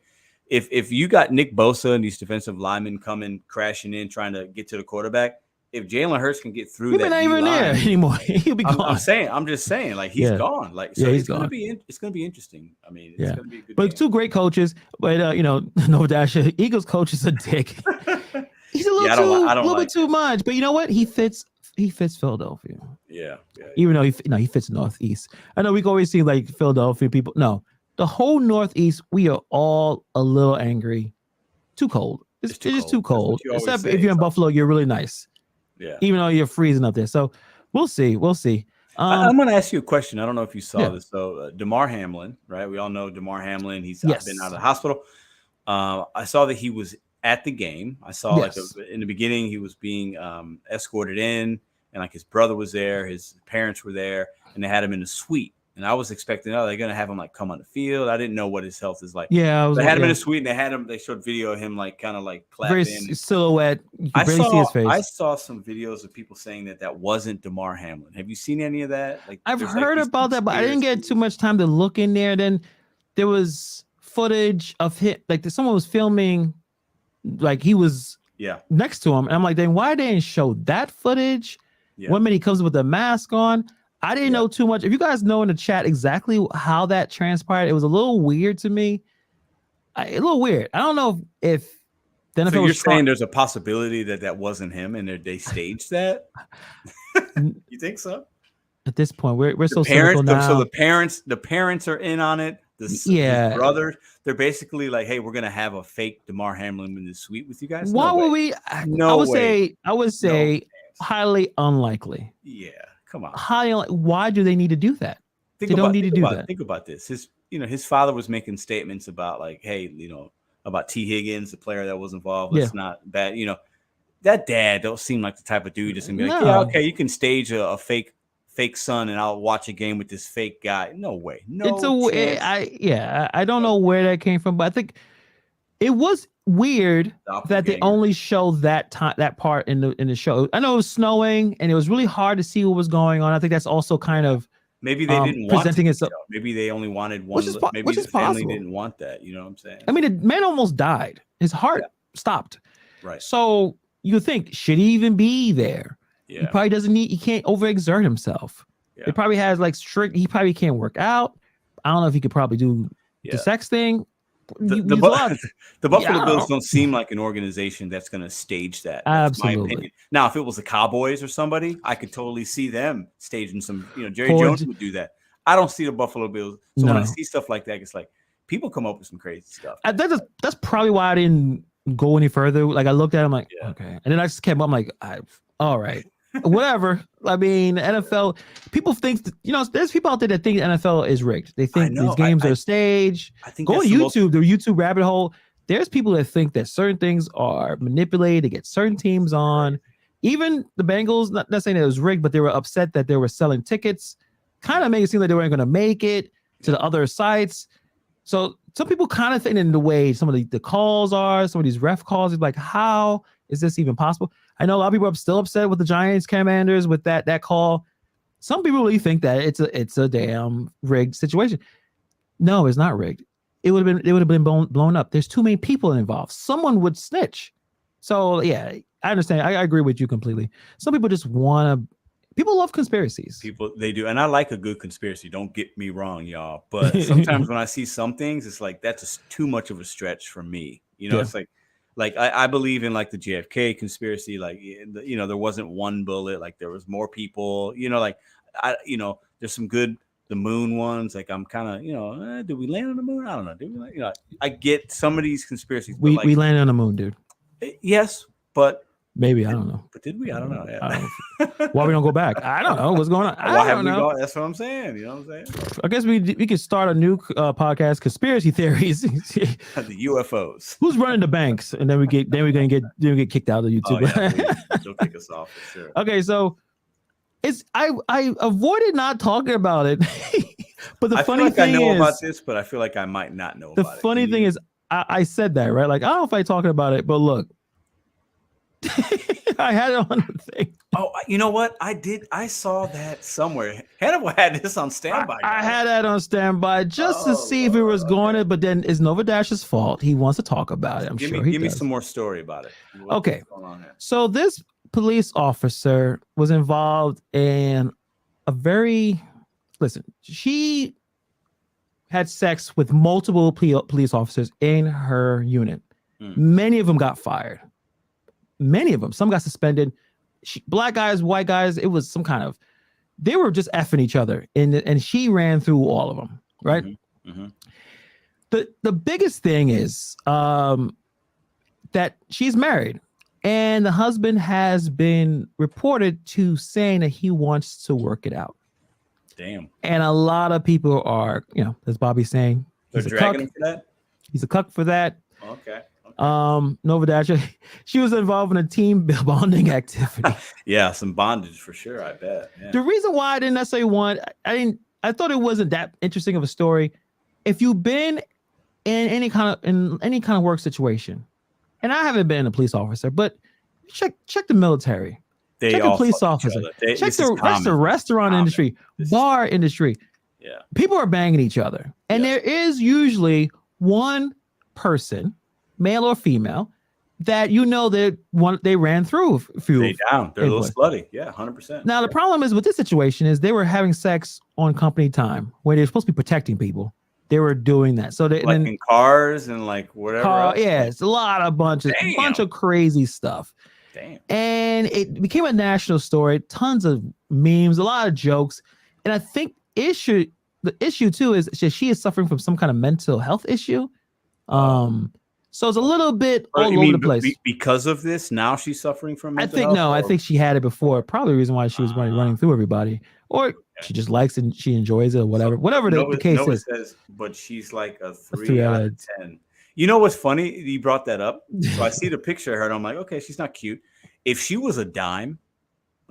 Speaker 2: If you got Nick Bosa and these defensive linemen coming crashing in trying to get to the quarterback, if Jalen Hurts can get through that,
Speaker 1: not even there anymore. He'll be gone.
Speaker 2: I'm just saying, like, he's gone. Like, so it's gonna be interesting. I mean, it's gonna be a good game.
Speaker 1: 2 great coaches, but no dash. Eagles coach is a dick. He's a little bit too much. But you know what? He fits Philadelphia.
Speaker 2: Yeah.
Speaker 1: Even though he fits Northeast. I know we can always see like Philadelphia people. No, the whole Northeast, we are all a little angry. Too cold. It's just too cold. Except if you're in Buffalo, you're really nice.
Speaker 2: Yeah.
Speaker 1: Even though you're freezing up there. So we'll see.
Speaker 2: I'm going to ask you a question. I don't know if you saw this. So Damar Hamlin, right? We all know Damar Hamlin. He's been out of the hospital. I saw that he was at the game. I saw in the beginning, he was being escorted in, and like his brother was there, his parents were there, and they had him in a suite. And I was expecting, they're going to have him like come on the field. I didn't know what his health is like.
Speaker 1: Yeah,
Speaker 2: they had him in a suite, and they showed video of him like kind of like
Speaker 1: very
Speaker 2: clapping.
Speaker 1: silhouette. You can barely see his face.
Speaker 2: I saw some videos of people saying that wasn't DeMar Hamlin. Have you seen any of that? Like,
Speaker 1: I've heard about that, but I didn't get too much time to look in there. Then there was footage of him, like someone was filming, like he was next to him, and I'm like, then why didn't show that footage? One minute he comes with the mask on. I didn't know too much. If you guys know in the chat exactly how that transpired, it was a little weird to me. A little weird. I don't know if the NFL.
Speaker 2: So you're saying there's a possibility that wasn't him, and they staged that? You think so?
Speaker 1: At this point, we're so cynical now.
Speaker 2: So the parents are in on it. His brothers, they're basically like, hey, we're gonna have a fake DeMar Hamlin in the suite with you guys.
Speaker 1: Why would we? I would say highly unlikely.
Speaker 2: Yeah, come on.
Speaker 1: Why do they need to do that? They don't need to do that.
Speaker 2: Think about this. His father was making statements about like, hey, about T. Higgins, the player that was involved. It's not bad. That dad don't seem like the type of dude just gonna be like, yeah, okay, you can stage a fake son and I'll watch a game with this fake guy. No way. I don't know where that came from, but I think
Speaker 1: it was weird that they only showed that part in the show. I know it was snowing and it was really hard to see what was going on. I think that's also kind of
Speaker 2: maybe they didn't
Speaker 1: presenting
Speaker 2: want it. Maybe they only wanted one. Maybe the family didn't want that. You know what I'm saying?
Speaker 1: I mean, the man almost died. His heart stopped.
Speaker 2: Right.
Speaker 1: So you think, should he even be there?
Speaker 2: Yeah.
Speaker 1: He probably he can't overexert himself. Yeah. It probably has like he probably can't work out. I don't know if he could probably do the sex thing.
Speaker 2: The Buffalo Bills don't seem like an organization that's going to stage that. That's my opinion. Now, if it was the Cowboys or somebody, I could totally see them staging some. Jerry Jones would do that. I don't see the Buffalo Bills. So when I see stuff like that, it's like people come up with some crazy stuff.
Speaker 1: That's probably why I didn't go any further. Like I looked at him like, okay, and then I just kept. I'm like, all right. Whatever. I mean, NFL people think there's people out there that think the NFL is rigged. They think these games are staged.
Speaker 2: I think
Speaker 1: go on YouTube, the YouTube rabbit hole. There's people that think that certain things are manipulated to get certain teams on. Even the Bengals, not saying it was rigged, but they were upset that they were selling tickets. Kind of made it seem like they weren't going to make it to the other sites. So some people kind of think in the way some of the calls are, some of these ref calls, is like, how is this even possible? I know a lot of people are still upset with the Giants Commanders with that call. Some people really think that it's a damn rigged situation. No, it's not rigged. It would have been blown up. There's too many people involved. Someone would snitch. So yeah, I understand. I agree with you completely. Some people just want to. People love conspiracies.
Speaker 2: They do, and I like a good conspiracy. Don't get me wrong, y'all. But sometimes when I see some things, it's like that's just too much of a stretch for me. It's like I believe in like the JFK conspiracy. Like there wasn't one bullet. Like there was more people. There's some good the moon ones. Like I'm kind of did we land on the moon? I don't know. Did we? I get some of these conspiracies.
Speaker 1: We landed on the moon, dude.
Speaker 2: Yes, but.
Speaker 1: Maybe I don't know.
Speaker 2: But did we? I don't know. Yeah.
Speaker 1: Why we don't go back? I don't know what's going on.
Speaker 2: Why haven't we gone? That's what I'm saying. You know what I'm saying?
Speaker 1: I guess we could start a new podcast, conspiracy theories.
Speaker 2: The UFOs.
Speaker 1: Who's running the banks? And then we're gonna get kicked out of YouTube.
Speaker 2: They'll kick us off for sure.
Speaker 1: Okay, so I avoided not talking about it, but the funny thing
Speaker 2: I know
Speaker 1: is,
Speaker 2: about this, but I feel like I might not know about it.
Speaker 1: The funny thing is, I said that right. Like I don't know if I talking about it, but look. I had it on the thing.
Speaker 2: Oh, you know what? I did. I saw that somewhere. Hannibal had this on standby.
Speaker 1: I had that on standby just to see if it was going to, but then it's Nova Dash's fault. He wants to talk about it.
Speaker 2: Give me some more story about it.
Speaker 1: What's going on here? So this police officer was involved in she had sex with multiple police officers in her unit. Many of them got fired. Many of them. Some got suspended. Black guys, white guys. It was some kind of. They were just effing each other, and she ran through all of them. Right.
Speaker 2: Mm-hmm.
Speaker 1: The biggest thing is that she's married, and the husband has been reported to saying that he wants to work it out.
Speaker 2: Damn.
Speaker 1: And a lot of people are, as Bobby's saying,
Speaker 2: they're dragging him for that.
Speaker 1: He's a cuck for that.
Speaker 2: Okay.
Speaker 1: Nova Dash, she was involved in a team bonding activity.
Speaker 2: Yeah, some bondage for sure. I bet. Yeah.
Speaker 1: The reason why I didn't necessarily want, I I thought it wasn't that interesting of a story. If you've been in any kind of work situation, and I haven't been a police officer, but check the military,
Speaker 2: They
Speaker 1: check a
Speaker 2: all
Speaker 1: police
Speaker 2: fuck each
Speaker 1: officer,
Speaker 2: other.
Speaker 1: check
Speaker 2: This is
Speaker 1: the
Speaker 2: common.
Speaker 1: restaurant
Speaker 2: Common.
Speaker 1: industry,
Speaker 2: This is-
Speaker 1: bar industry.
Speaker 2: Yeah.
Speaker 1: People are banging each other, and
Speaker 2: Yes.
Speaker 1: there is usually one person, male or female, that they ran through a few.
Speaker 2: They down. They're a little slutty. Yeah, 100%.
Speaker 1: Now the problem is with this situation is they were having sex on company time where they're supposed to be protecting people. They were doing that. So they
Speaker 2: like in cars and like whatever. Else.
Speaker 1: Yeah,
Speaker 2: Like,
Speaker 1: it's a bunch of crazy stuff.
Speaker 2: damn.
Speaker 1: And it became a national story. Tons of memes, a lot of jokes, and I think the issue too is she is suffering from some kind of mental health issue. So it's a little bit all over the place.
Speaker 2: Because of this, now she's suffering from mental health?
Speaker 1: I think she had it before. Probably the reason why she was running through everybody. Or she just likes it and she enjoys it or whatever. Whatever the case is.
Speaker 2: Says, but she's like a 3 out of 10. You know what's funny? You brought that up. So I see the picture of her and I'm like, okay, she's not cute. If she was a dime,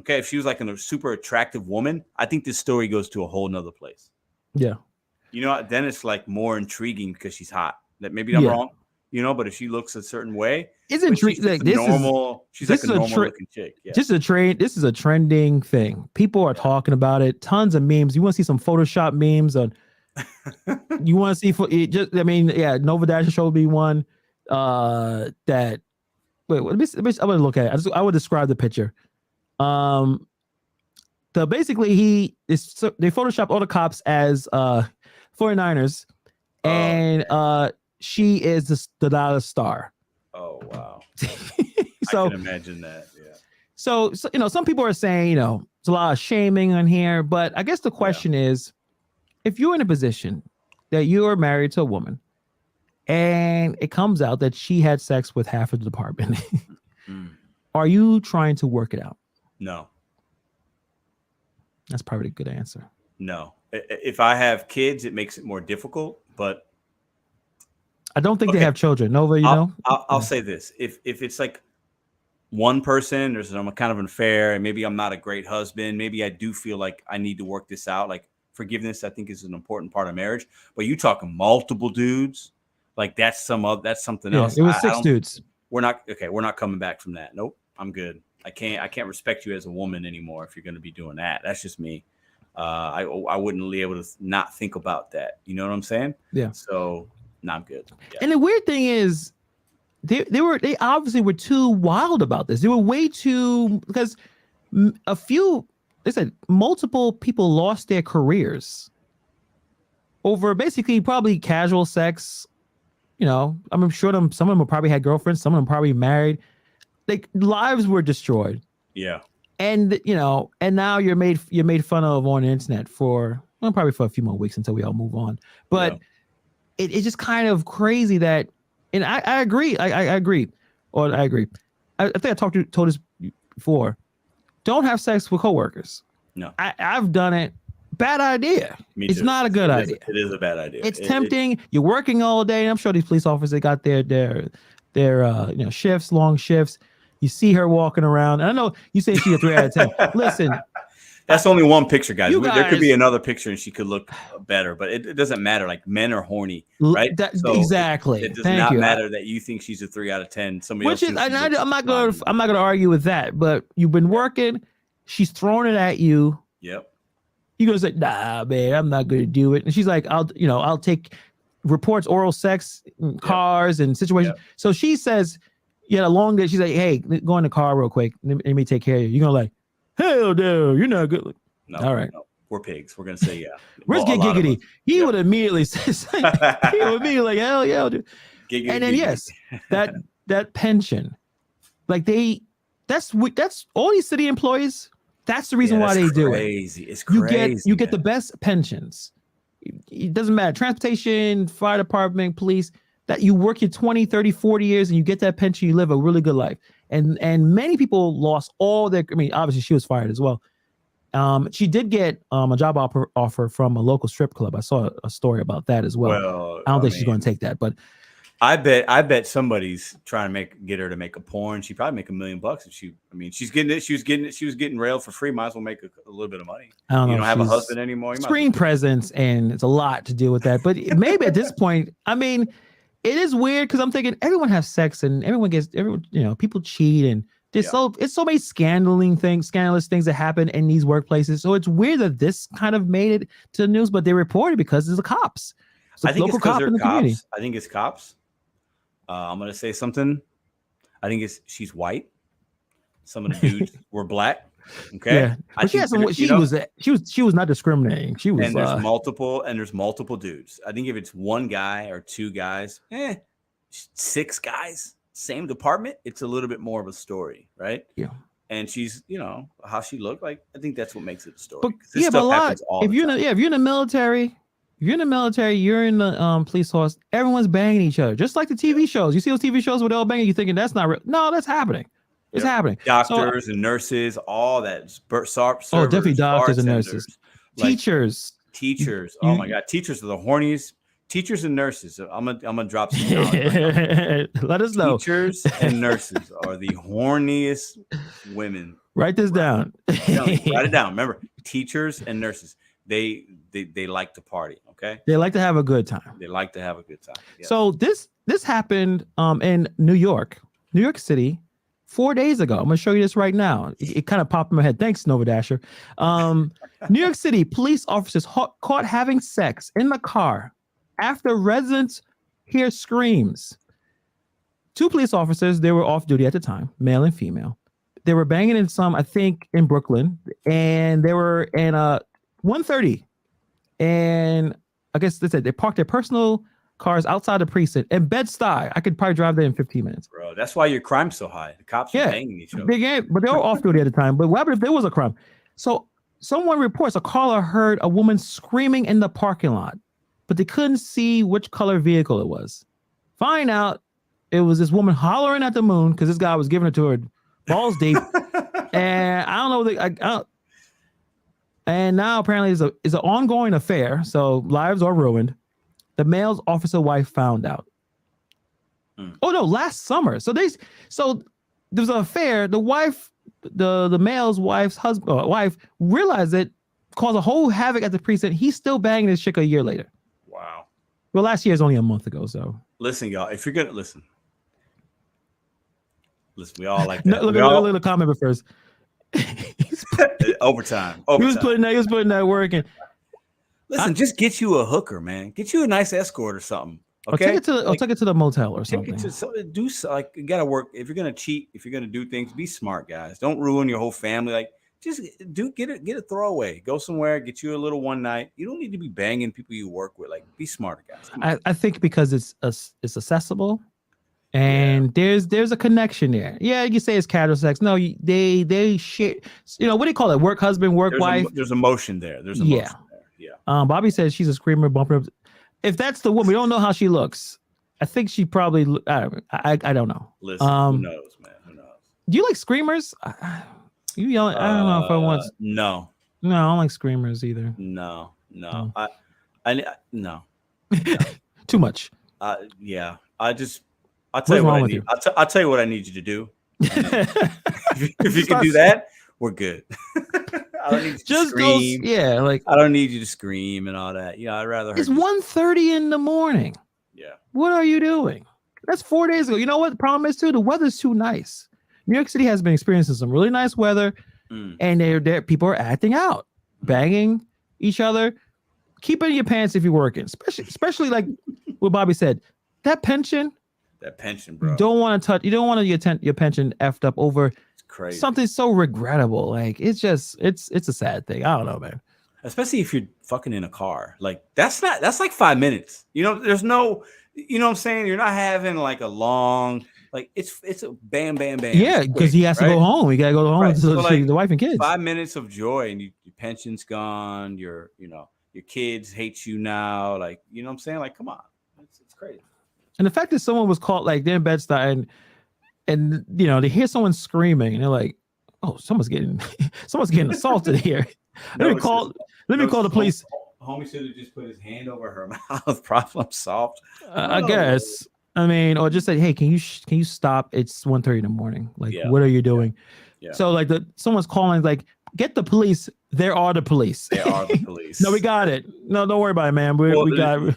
Speaker 2: okay, if she was like a super attractive woman, I think this story goes to a whole nother place.
Speaker 1: Yeah.
Speaker 2: You know, then it's like more intriguing because she's hot. That maybe I'm wrong. You know, but if she looks a certain way,
Speaker 1: she's like a normal
Speaker 2: looking chick. Yeah.
Speaker 1: This is a trending thing. People are talking about it. Tons of memes. You want to see some Photoshop memes on? You want to see Nova Dash showed me one. I'm gonna look at it. I would describe the picture. Basically they Photoshop all the cops as 49ers, and she is the dollar star.
Speaker 2: Oh wow!
Speaker 1: So
Speaker 2: I can imagine that. Yeah.
Speaker 1: So some people are saying it's a lot of shaming on here, but I guess the question is, if you're in a position that you are married to a woman, and it comes out that she had sex with half of the department, are you trying to work it out?
Speaker 2: No.
Speaker 1: That's probably a good answer.
Speaker 2: No. If I have kids, it makes it more difficult, but.
Speaker 1: I don't think they have children. Nova,
Speaker 2: I'll say this. If it's like one person, there's some kind of an affair, and maybe I'm not a great husband, maybe I do feel like I need to work this out. Like forgiveness, I think, is an important part of marriage. But you talking multiple dudes, like that's something else.
Speaker 1: It was 6 dudes.
Speaker 2: We're not coming back from that. Nope. I'm good. I can't respect you as a woman anymore if you're going to be doing that. That's just me. I wouldn't be able to not think about that. You know what I'm saying? Yeah. So. No, I'm good. Yeah.
Speaker 1: And the weird thing is, they obviously were too wild about this. They were way too, because they said multiple people lost their careers over basically probably casual sex. I'm sure some of them probably had girlfriends, some of them probably married. Like lives were destroyed.
Speaker 2: Yeah.
Speaker 1: And and now you're made fun of on the internet for probably for a few more weeks until we all move on. But it's just kind of crazy that, and I agree. I agree. I think I told this before. Don't have sex with coworkers.
Speaker 2: No.
Speaker 1: I've done it. Bad idea. It's not a good idea.
Speaker 2: It is a bad idea.
Speaker 1: It's tempting. You're working all day. I'm sure these police officers, they got their shifts, long shifts. You see her walking around. And I know you say she's a 3 out of 10. Listen.
Speaker 2: That's only one picture, guys. There could be another picture and she could look better, but it doesn't matter. Like men are horny, right?
Speaker 1: Exactly.
Speaker 2: It does not matter that you think she's a 3 out of 10.
Speaker 1: I'm not gonna argue with that. But you've been working. She's throwing it at you.
Speaker 2: Yep.
Speaker 1: You're gonna say, nah, man, I'm not gonna do it. And she's like, I'll take reports oral sex in cars and situations. Yep. So she says, a long day. She's like, hey, go in the car real quick. Let me take care of you. You're gonna like. Hell no, you're not good.
Speaker 2: No,
Speaker 1: all right.
Speaker 2: No, we're pigs. We're gonna say
Speaker 1: Where's Get Giggity? He would immediately say, he would be like, hell yeah, dude. Giggity, and then giggity. that pension, like that's all these city employees. That's the reason why they do it.
Speaker 2: It's crazy.
Speaker 1: You get the best pensions. It doesn't matter. Transportation, fire department, police. That you work your 20, 30, 40 years and you get that pension, you live a really good life. And many people lost all their, obviously she was fired as well. She did get a job offer from a local strip club. I saw a story about that as well. I don't think she's going to take that, but
Speaker 2: I bet somebody's trying to get her to make a porn. She'd probably make $1 million if she. I mean, she's getting it. She was getting railed for free. Might as well make a little bit of money.
Speaker 1: I don't know.
Speaker 2: You don't have a husband anymore.
Speaker 1: Screen presence, and it's a lot to do with that. But maybe at this point, I mean, it is weird because I'm thinking everyone has sex and people cheat and it's so many scandalous things that happen in these workplaces. So it's weird that this kind of made it to the news, but they reported because it's the cops.
Speaker 2: I think it's because they're cops. I think it's cops. I'm gonna say something. I think she's white. Some of the dudes were black. Okay.
Speaker 1: Yeah. But she was not discriminating. She was.
Speaker 2: And there's multiple dudes. I think if it's one guy or two guys, 6 guys, same department, it's a little bit more of a story, right?
Speaker 1: Yeah.
Speaker 2: And she's, how she looked like. I think that's what makes it a story.
Speaker 1: But if you're in the military. If you're in the military, you're in the police force, everyone's banging each other. Just like the TV shows. You see those TV shows where they're all banging, you're thinking that's not real. No, that's happening. It's happening.
Speaker 2: Doctors and nurses, all that.
Speaker 1: Definitely doctors and nurses. Teachers.
Speaker 2: Oh my God. Teachers are the horniest. Teachers and nurses. I'm gonna drop some
Speaker 1: Let us know.
Speaker 2: Teachers and nurses are the horniest women.
Speaker 1: Write this down.
Speaker 2: Write it down. Remember, teachers and nurses. They like to party, okay?
Speaker 1: They like to have a good time.
Speaker 2: Yes.
Speaker 1: So this happened in New York City 4 days ago. I'm gonna show you this right now. It kind of popped in my head. Thanks, Nova Dasher. New York City police officers caught having sex in the car after residents hear screams. 2 police officers, they were off duty at the time, male and female. They were banging in I think in Brooklyn, and they were in 1:30, and I guess they parked their personal cars outside the precinct in Bed-Stuy. I could probably drive there in 15 minutes.
Speaker 2: Bro, that's why your crime's so high. The cops are banging each other.
Speaker 1: But they were off duty at the time. But what happened if there was a crime? So someone reports a caller heard a woman screaming in the parking lot, but they couldn't see which color vehicle it was. Find out it was this woman hollering at the moon because this guy was giving it to her balls deep. And I don't know. And now apparently is an ongoing affair. So lives are ruined. The male's officer wife found out. Oh no, last summer. So there's an affair. The wife, the male's wife's wife realized it, caused a whole havoc at the precinct. He's still banging this chick a year later.
Speaker 2: Wow.
Speaker 1: Well, last year is only a month ago. So
Speaker 2: listen, y'all. If you're gonna listen, we all like that.
Speaker 1: Look at the comment first.
Speaker 2: Overtime.
Speaker 1: He was putting that work in.
Speaker 2: Listen, just get you a hooker, man. Get you a nice escort or something. Okay,
Speaker 1: take it to the motel or something.
Speaker 2: You gotta work. If you're gonna cheat, if you're gonna do things, be smart, guys. Don't ruin your whole family. Like, just get a throwaway. Go somewhere, get you a little one night. You don't need to be banging people you work with. Like, be smarter, guys.
Speaker 1: I think because it's accessible. And there's a connection there. Yeah, you say it's casual sex. No, they share. What do you call it? Work husband, work wife.
Speaker 2: There's emotion there. There's emotion there. Yeah.
Speaker 1: Bobby says she's a screamer, bumper. If that's the woman, we don't know how she looks. I think she probably. I don't know.
Speaker 2: Listen, who knows, man? Who knows?
Speaker 1: Do you like screamers? You yelling? I don't know if I want.
Speaker 2: No,
Speaker 1: I don't like screamers either.
Speaker 2: No.
Speaker 1: No.
Speaker 2: No.
Speaker 1: Too much.
Speaker 2: Yeah. I'll tell you what I need. I'll tell you what I need you to do. If you can do that, we're good. I don't need you to scream.
Speaker 1: I
Speaker 2: don't need you to scream and all that. Yeah, I'd rather.
Speaker 1: It's 1:30 in the morning.
Speaker 2: Yeah.
Speaker 1: What are you doing? That's 4 days ago. You know what the problem is too? The weather's too nice. New York City has been experiencing some really nice weather, and people are acting out, banging each other. Keep it in your pants if you're working, especially like what Bobby said. That pension, bro. You don't want your pension effed up over something so regrettable. Like, it's a sad thing. I don't know, man.
Speaker 2: Especially if you're fucking in a car. Like, that's like 5 minutes. There's no, what I'm saying? You're not having like a long, like, it's a bam, bam, bam.
Speaker 1: Yeah, because he has to go home. You gotta go home to see the wife and kids.
Speaker 2: 5 minutes of joy, and your pension's gone. Your kids hate you now. Like, you know what I'm saying? Like, come on. It's crazy.
Speaker 1: And the fact that someone was caught, like, they're in Bed-Stuy and they hear someone screaming and they're like, oh, someone's getting assaulted here. Let me call the police.
Speaker 2: Homie should have just put his hand over her mouth. Problem solved.
Speaker 1: I guess. I mean, or just say, hey, can you stop? It's 1:30 in the morning. Like, what are you doing?
Speaker 2: Yeah.
Speaker 1: So like someone's calling, like, get the police. There are the police.
Speaker 2: They are the police.
Speaker 1: No, we got it. No, don't worry about it, man. We got it.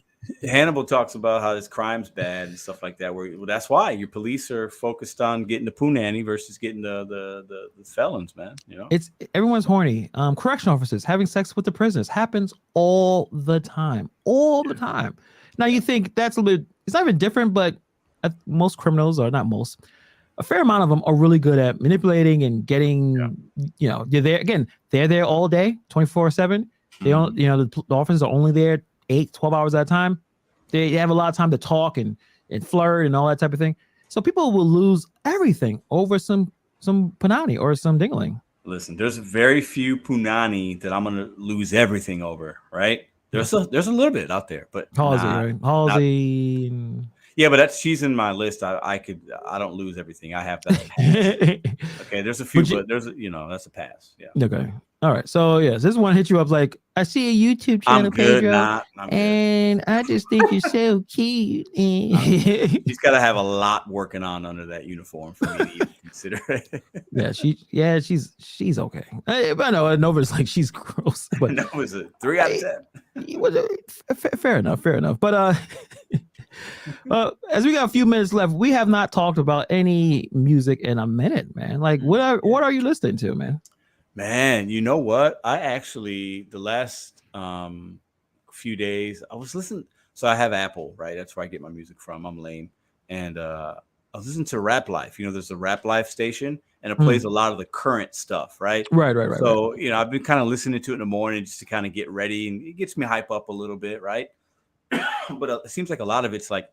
Speaker 2: Hannibal talks about how this crime's bad and stuff like that. That's why your police are focused on getting the punani versus getting the felons, man. You know,
Speaker 1: it's everyone's horny. Correctional officers having sex with the prisoners happens all the time. The time. Now you think that's a bit. It's not even different, but most criminals, or not most, a fair amount of them are really good at manipulating and getting. You know, they're there again. They're there all day, 24/7. They don't. You know, the officers are only there 8-12 hours at a time. They have a lot of time to talk and flirt and all that type of thing. So people will lose everything over some punani or some dingling.
Speaker 2: Listen, there's very few punani that I'm gonna lose everything over, right? There's a little bit out there, but
Speaker 1: Halsey, right? Halsey.
Speaker 2: Yeah, but she's in my list. I don't lose everything. I have that. Okay, there's a few, but there's that's a pass. Yeah.
Speaker 1: Okay. All right. So yes, this one hit you up like, I see a YouTube channel,
Speaker 2: I'm good,
Speaker 1: Pedro, and I just think you're so cute.
Speaker 2: She's got to have a lot working on under that uniform for me to even consider it.
Speaker 1: She's okay. I know Nova's like, she's gross, but
Speaker 2: Nova's a 3 out of 10.
Speaker 1: Fair enough. But as we got a few minutes left, we have not talked about any music in a minute, man. Like, what are you listening to, man?
Speaker 2: Man, you know what? I actually, the last few days, I was listening. So I have Apple, right? That's where I get my music from. I'm lame. And I was listening to Rap Life. You know, there's a Rap Life station, and it plays a lot of the current stuff, right?
Speaker 1: Right.
Speaker 2: So, I've been kind of listening to it in the morning just to kind of get ready, and it gets me hype up a little bit, right? But it seems like a lot of it's like,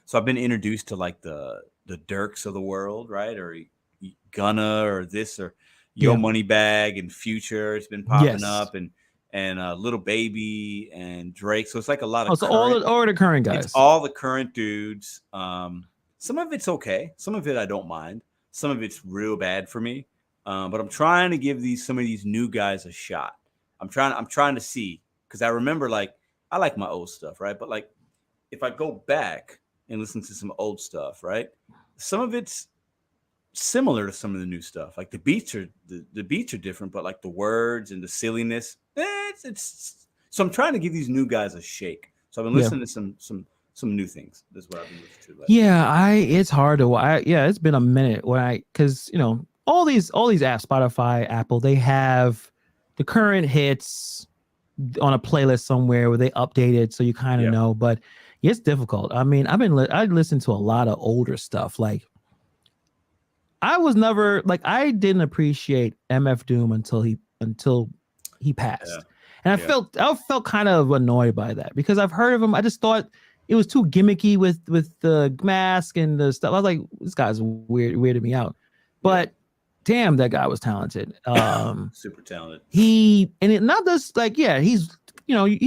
Speaker 2: so I've been introduced to like the Dirks of the world, right? Or Gunna or this or Yo Money Bag and Future. It's been popping up, and Little Baby and Drake. So it's like a lot of
Speaker 1: all the current guys.
Speaker 2: It's all the current dudes. Some of it's okay. Some of it I don't mind. Some of it's real bad for me. But I'm trying to give some of these new guys a shot. I'm trying to see, because I remember, like, I like my old stuff, right? But like, if I go back and listen to some old stuff, right, some of it's similar to some of the new stuff. Like the beats are different, but like the words and the silliness, it's so I'm trying to give these new guys a shake. So I've been listening to some new things. That's what I've been listening to lately.
Speaker 1: It's hard to it's been a minute because all these apps, Spotify, Apple, they have the current hits on a playlist somewhere where they update it, so you kind of know. But it's difficult. I mean, I listened to a lot of older stuff. Like, I was never like, I didn't appreciate MF Doom until he passed, and I felt kind of annoyed by that, because I've heard of him. I just thought it was too gimmicky with the mask and the stuff. I was like, this guy's weirded me out. But damn, that guy was talented.
Speaker 2: Super talented.
Speaker 1: He's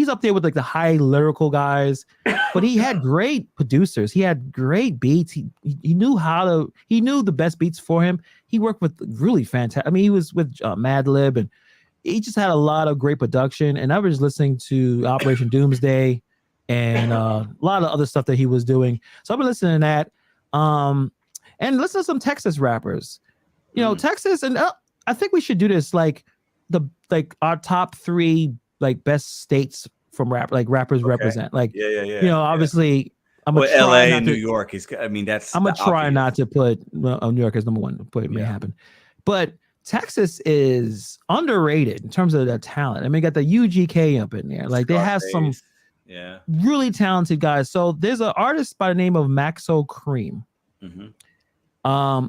Speaker 1: up there with like the high lyrical guys, but he had great producers. He had great beats. He knew the best beats for him. He worked with really fantastic. I mean, he was with Madlib, and he just had a lot of great production. And I was listening to Operation Doomsday and a lot of other stuff that he was doing. So I've been listening to that. And listen to some Texas rappers. Texas, and I think we should do this, like our top 3 like best states from rappers represent. Like, obviously, I'm gonna
Speaker 2: LA and New York is. I mean,
Speaker 1: I'm gonna try not to put New York as number 1. But it may happen. But Texas is underrated in terms of their talent. I mean, got the UGK up in there. Like, they have some really talented guys. So there's an artist by the name of Maxo Cream. Mm-hmm.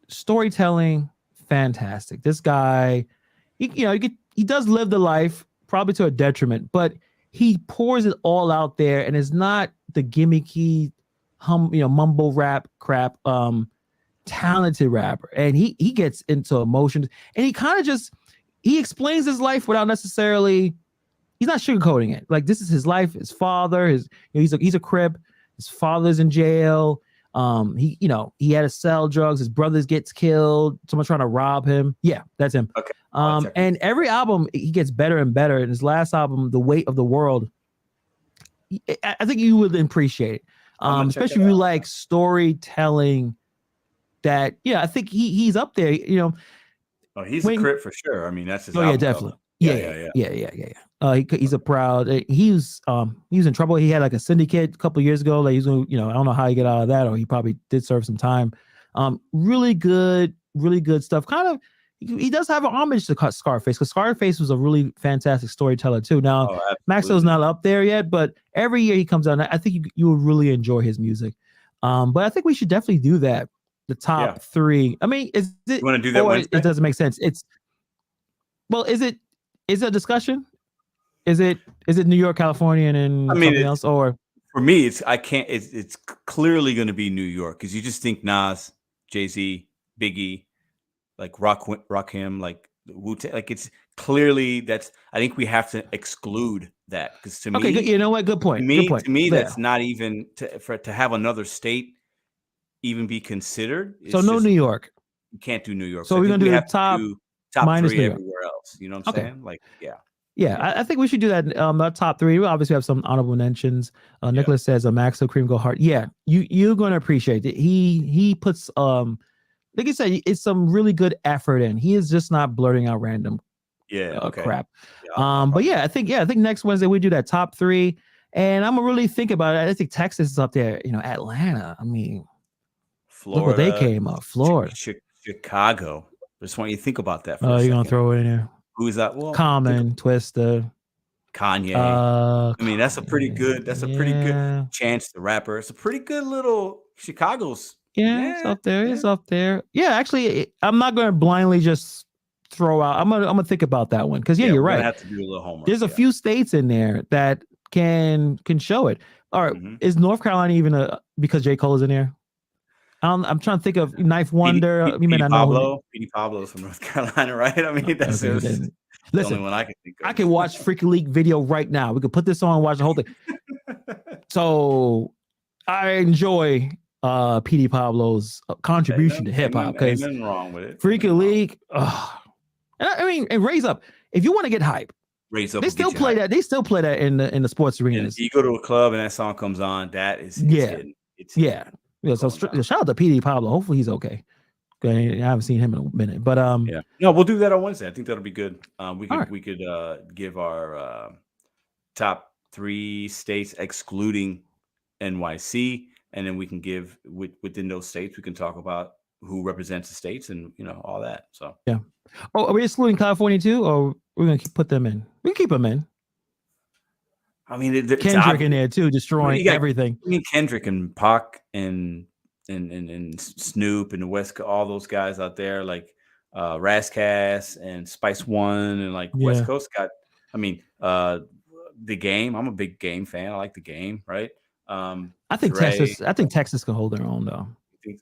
Speaker 1: Storytelling, fantastic. This guy, he does live the life, probably to a detriment, but he pours it all out there, and it's not the gimmicky mumble rap crap. Talented rapper, and he gets into emotions, and he kind of he explains his life without necessarily, he's not sugarcoating it. Like, this is his life. His father, he's a Crip. His father's in jail. He had to sell drugs. His brother gets killed. Someone's trying to rob him. Yeah, that's him.
Speaker 2: Okay.
Speaker 1: And every album he gets better and better. And his last album, The Weight of the World, I think you would appreciate it. Especially if you like storytelling. That I think he's up there. You know,
Speaker 2: oh, he's a crit for sure. I mean, that's his.
Speaker 1: Oh yeah, definitely. Yeah. He's a proud. He was in trouble. He had like a syndicate a couple of years ago. Like he's gonna, I don't know how he got out of that, or he probably did serve some time. Really good stuff. Kind of, he does have an homage to Scarface, because Scarface was a really fantastic storyteller too. Now, Maxwell's not up there yet, but every year he comes out, I think you will really enjoy his music. But I think we should definitely do that. The top 3. I mean, is it?
Speaker 2: You want to do that Wednesday?
Speaker 1: It doesn't make sense. Is it a discussion? Is it New York, California, and something else? Or
Speaker 2: for me, it's clearly going to be New York, because you just think Nas, Jay-Z, Biggie, like Rakim, like Wu-Tang, like it's clearly I think we have to exclude that, because to me,
Speaker 1: you know what? Good point.
Speaker 2: To me, that's not even to have another state even be considered.
Speaker 1: So no New York.
Speaker 2: You can't do New York.
Speaker 1: So we're gonna do the top
Speaker 2: 3 everywhere else. You know what I'm saying? Like,
Speaker 1: I think we should do that. Top 3. We obviously have some honorable mentions. Nicholas says Max Cream go hard. Yeah, you're gonna appreciate it. He puts like you said, it's some really good effort in. He is just not blurting out random crap. But I think next Wednesday we do that top 3, and I'm gonna really think about it. I think Texas is up there. Atlanta. I mean, Florida, look what they came up. Florida,
Speaker 2: Chicago. Just want you to think about that.
Speaker 1: You're gonna throw it in there.
Speaker 2: Who's that? Well,
Speaker 1: Common, Twista,
Speaker 2: Kanye. I mean, that's a pretty good. That's a pretty good Chance the Rapper. It's a pretty good little Chicago's.
Speaker 1: It's up there. It's up there. Yeah, actually, I'm not going to blindly just throw out. I'm gonna think about that one, because you're right.
Speaker 2: Have to do a little homework.
Speaker 1: There's a few states in there that can show it. All right, is North Carolina even because J. Cole is in there? I'm trying to think of Knife Wonder. You may not know.
Speaker 2: Petey Pablo's from North Carolina, right? I mean, that's the only one I can think of.
Speaker 1: I can watch Freaky Leak video right now. We could put this on and watch the whole thing. So I enjoy Petey Pablo's contribution to hip hop, because
Speaker 2: nothing wrong with it.
Speaker 1: Freaky Leak. And Raise Up. If you want to get hype,
Speaker 2: Raise Up.
Speaker 1: They still play that. They still play that in the sports arenas.
Speaker 2: You go to a club and that song comes on. That is hitting.
Speaker 1: So shout out to Petey Pablo. Hopefully he's okay. I haven't seen him in a minute, but
Speaker 2: no, we'll do that on Wednesday. I think that'll be good. We could give our top 3 states excluding NYC, and then we can give within those states. We can talk about who represents the states and all that. So
Speaker 1: are we excluding California too, or we're gonna put them in? We can keep them in.
Speaker 2: I mean,
Speaker 1: Kendrick in there too, destroying everything.
Speaker 2: I mean, Kendrick and Pac and Snoop and the West, all those guys out there, like Razzcast and Spice One, and like West Coast got. I mean, the Game. I'm a big Game fan. I like the Game, right?
Speaker 1: I think Texas can hold their own though.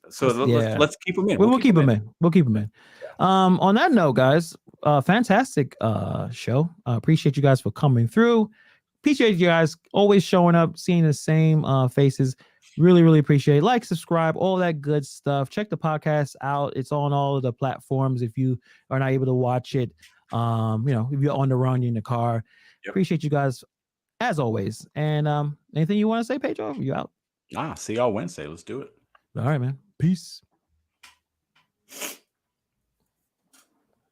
Speaker 2: So let's keep them in.
Speaker 1: We'll keep them in. We'll keep them in. On that note, guys, fantastic show. Appreciate you guys for coming through. Appreciate you guys always showing up, seeing the same faces. Really, really appreciate it. Like, subscribe, all that good stuff. Check the podcast out. It's on all of the platforms if you are not able to watch it. If you're on the run, you're in the car. Appreciate you guys as always. And anything you want to say, Pedro? You out?
Speaker 2: See y'all Wednesday. Let's do it.
Speaker 1: All right, man. Peace.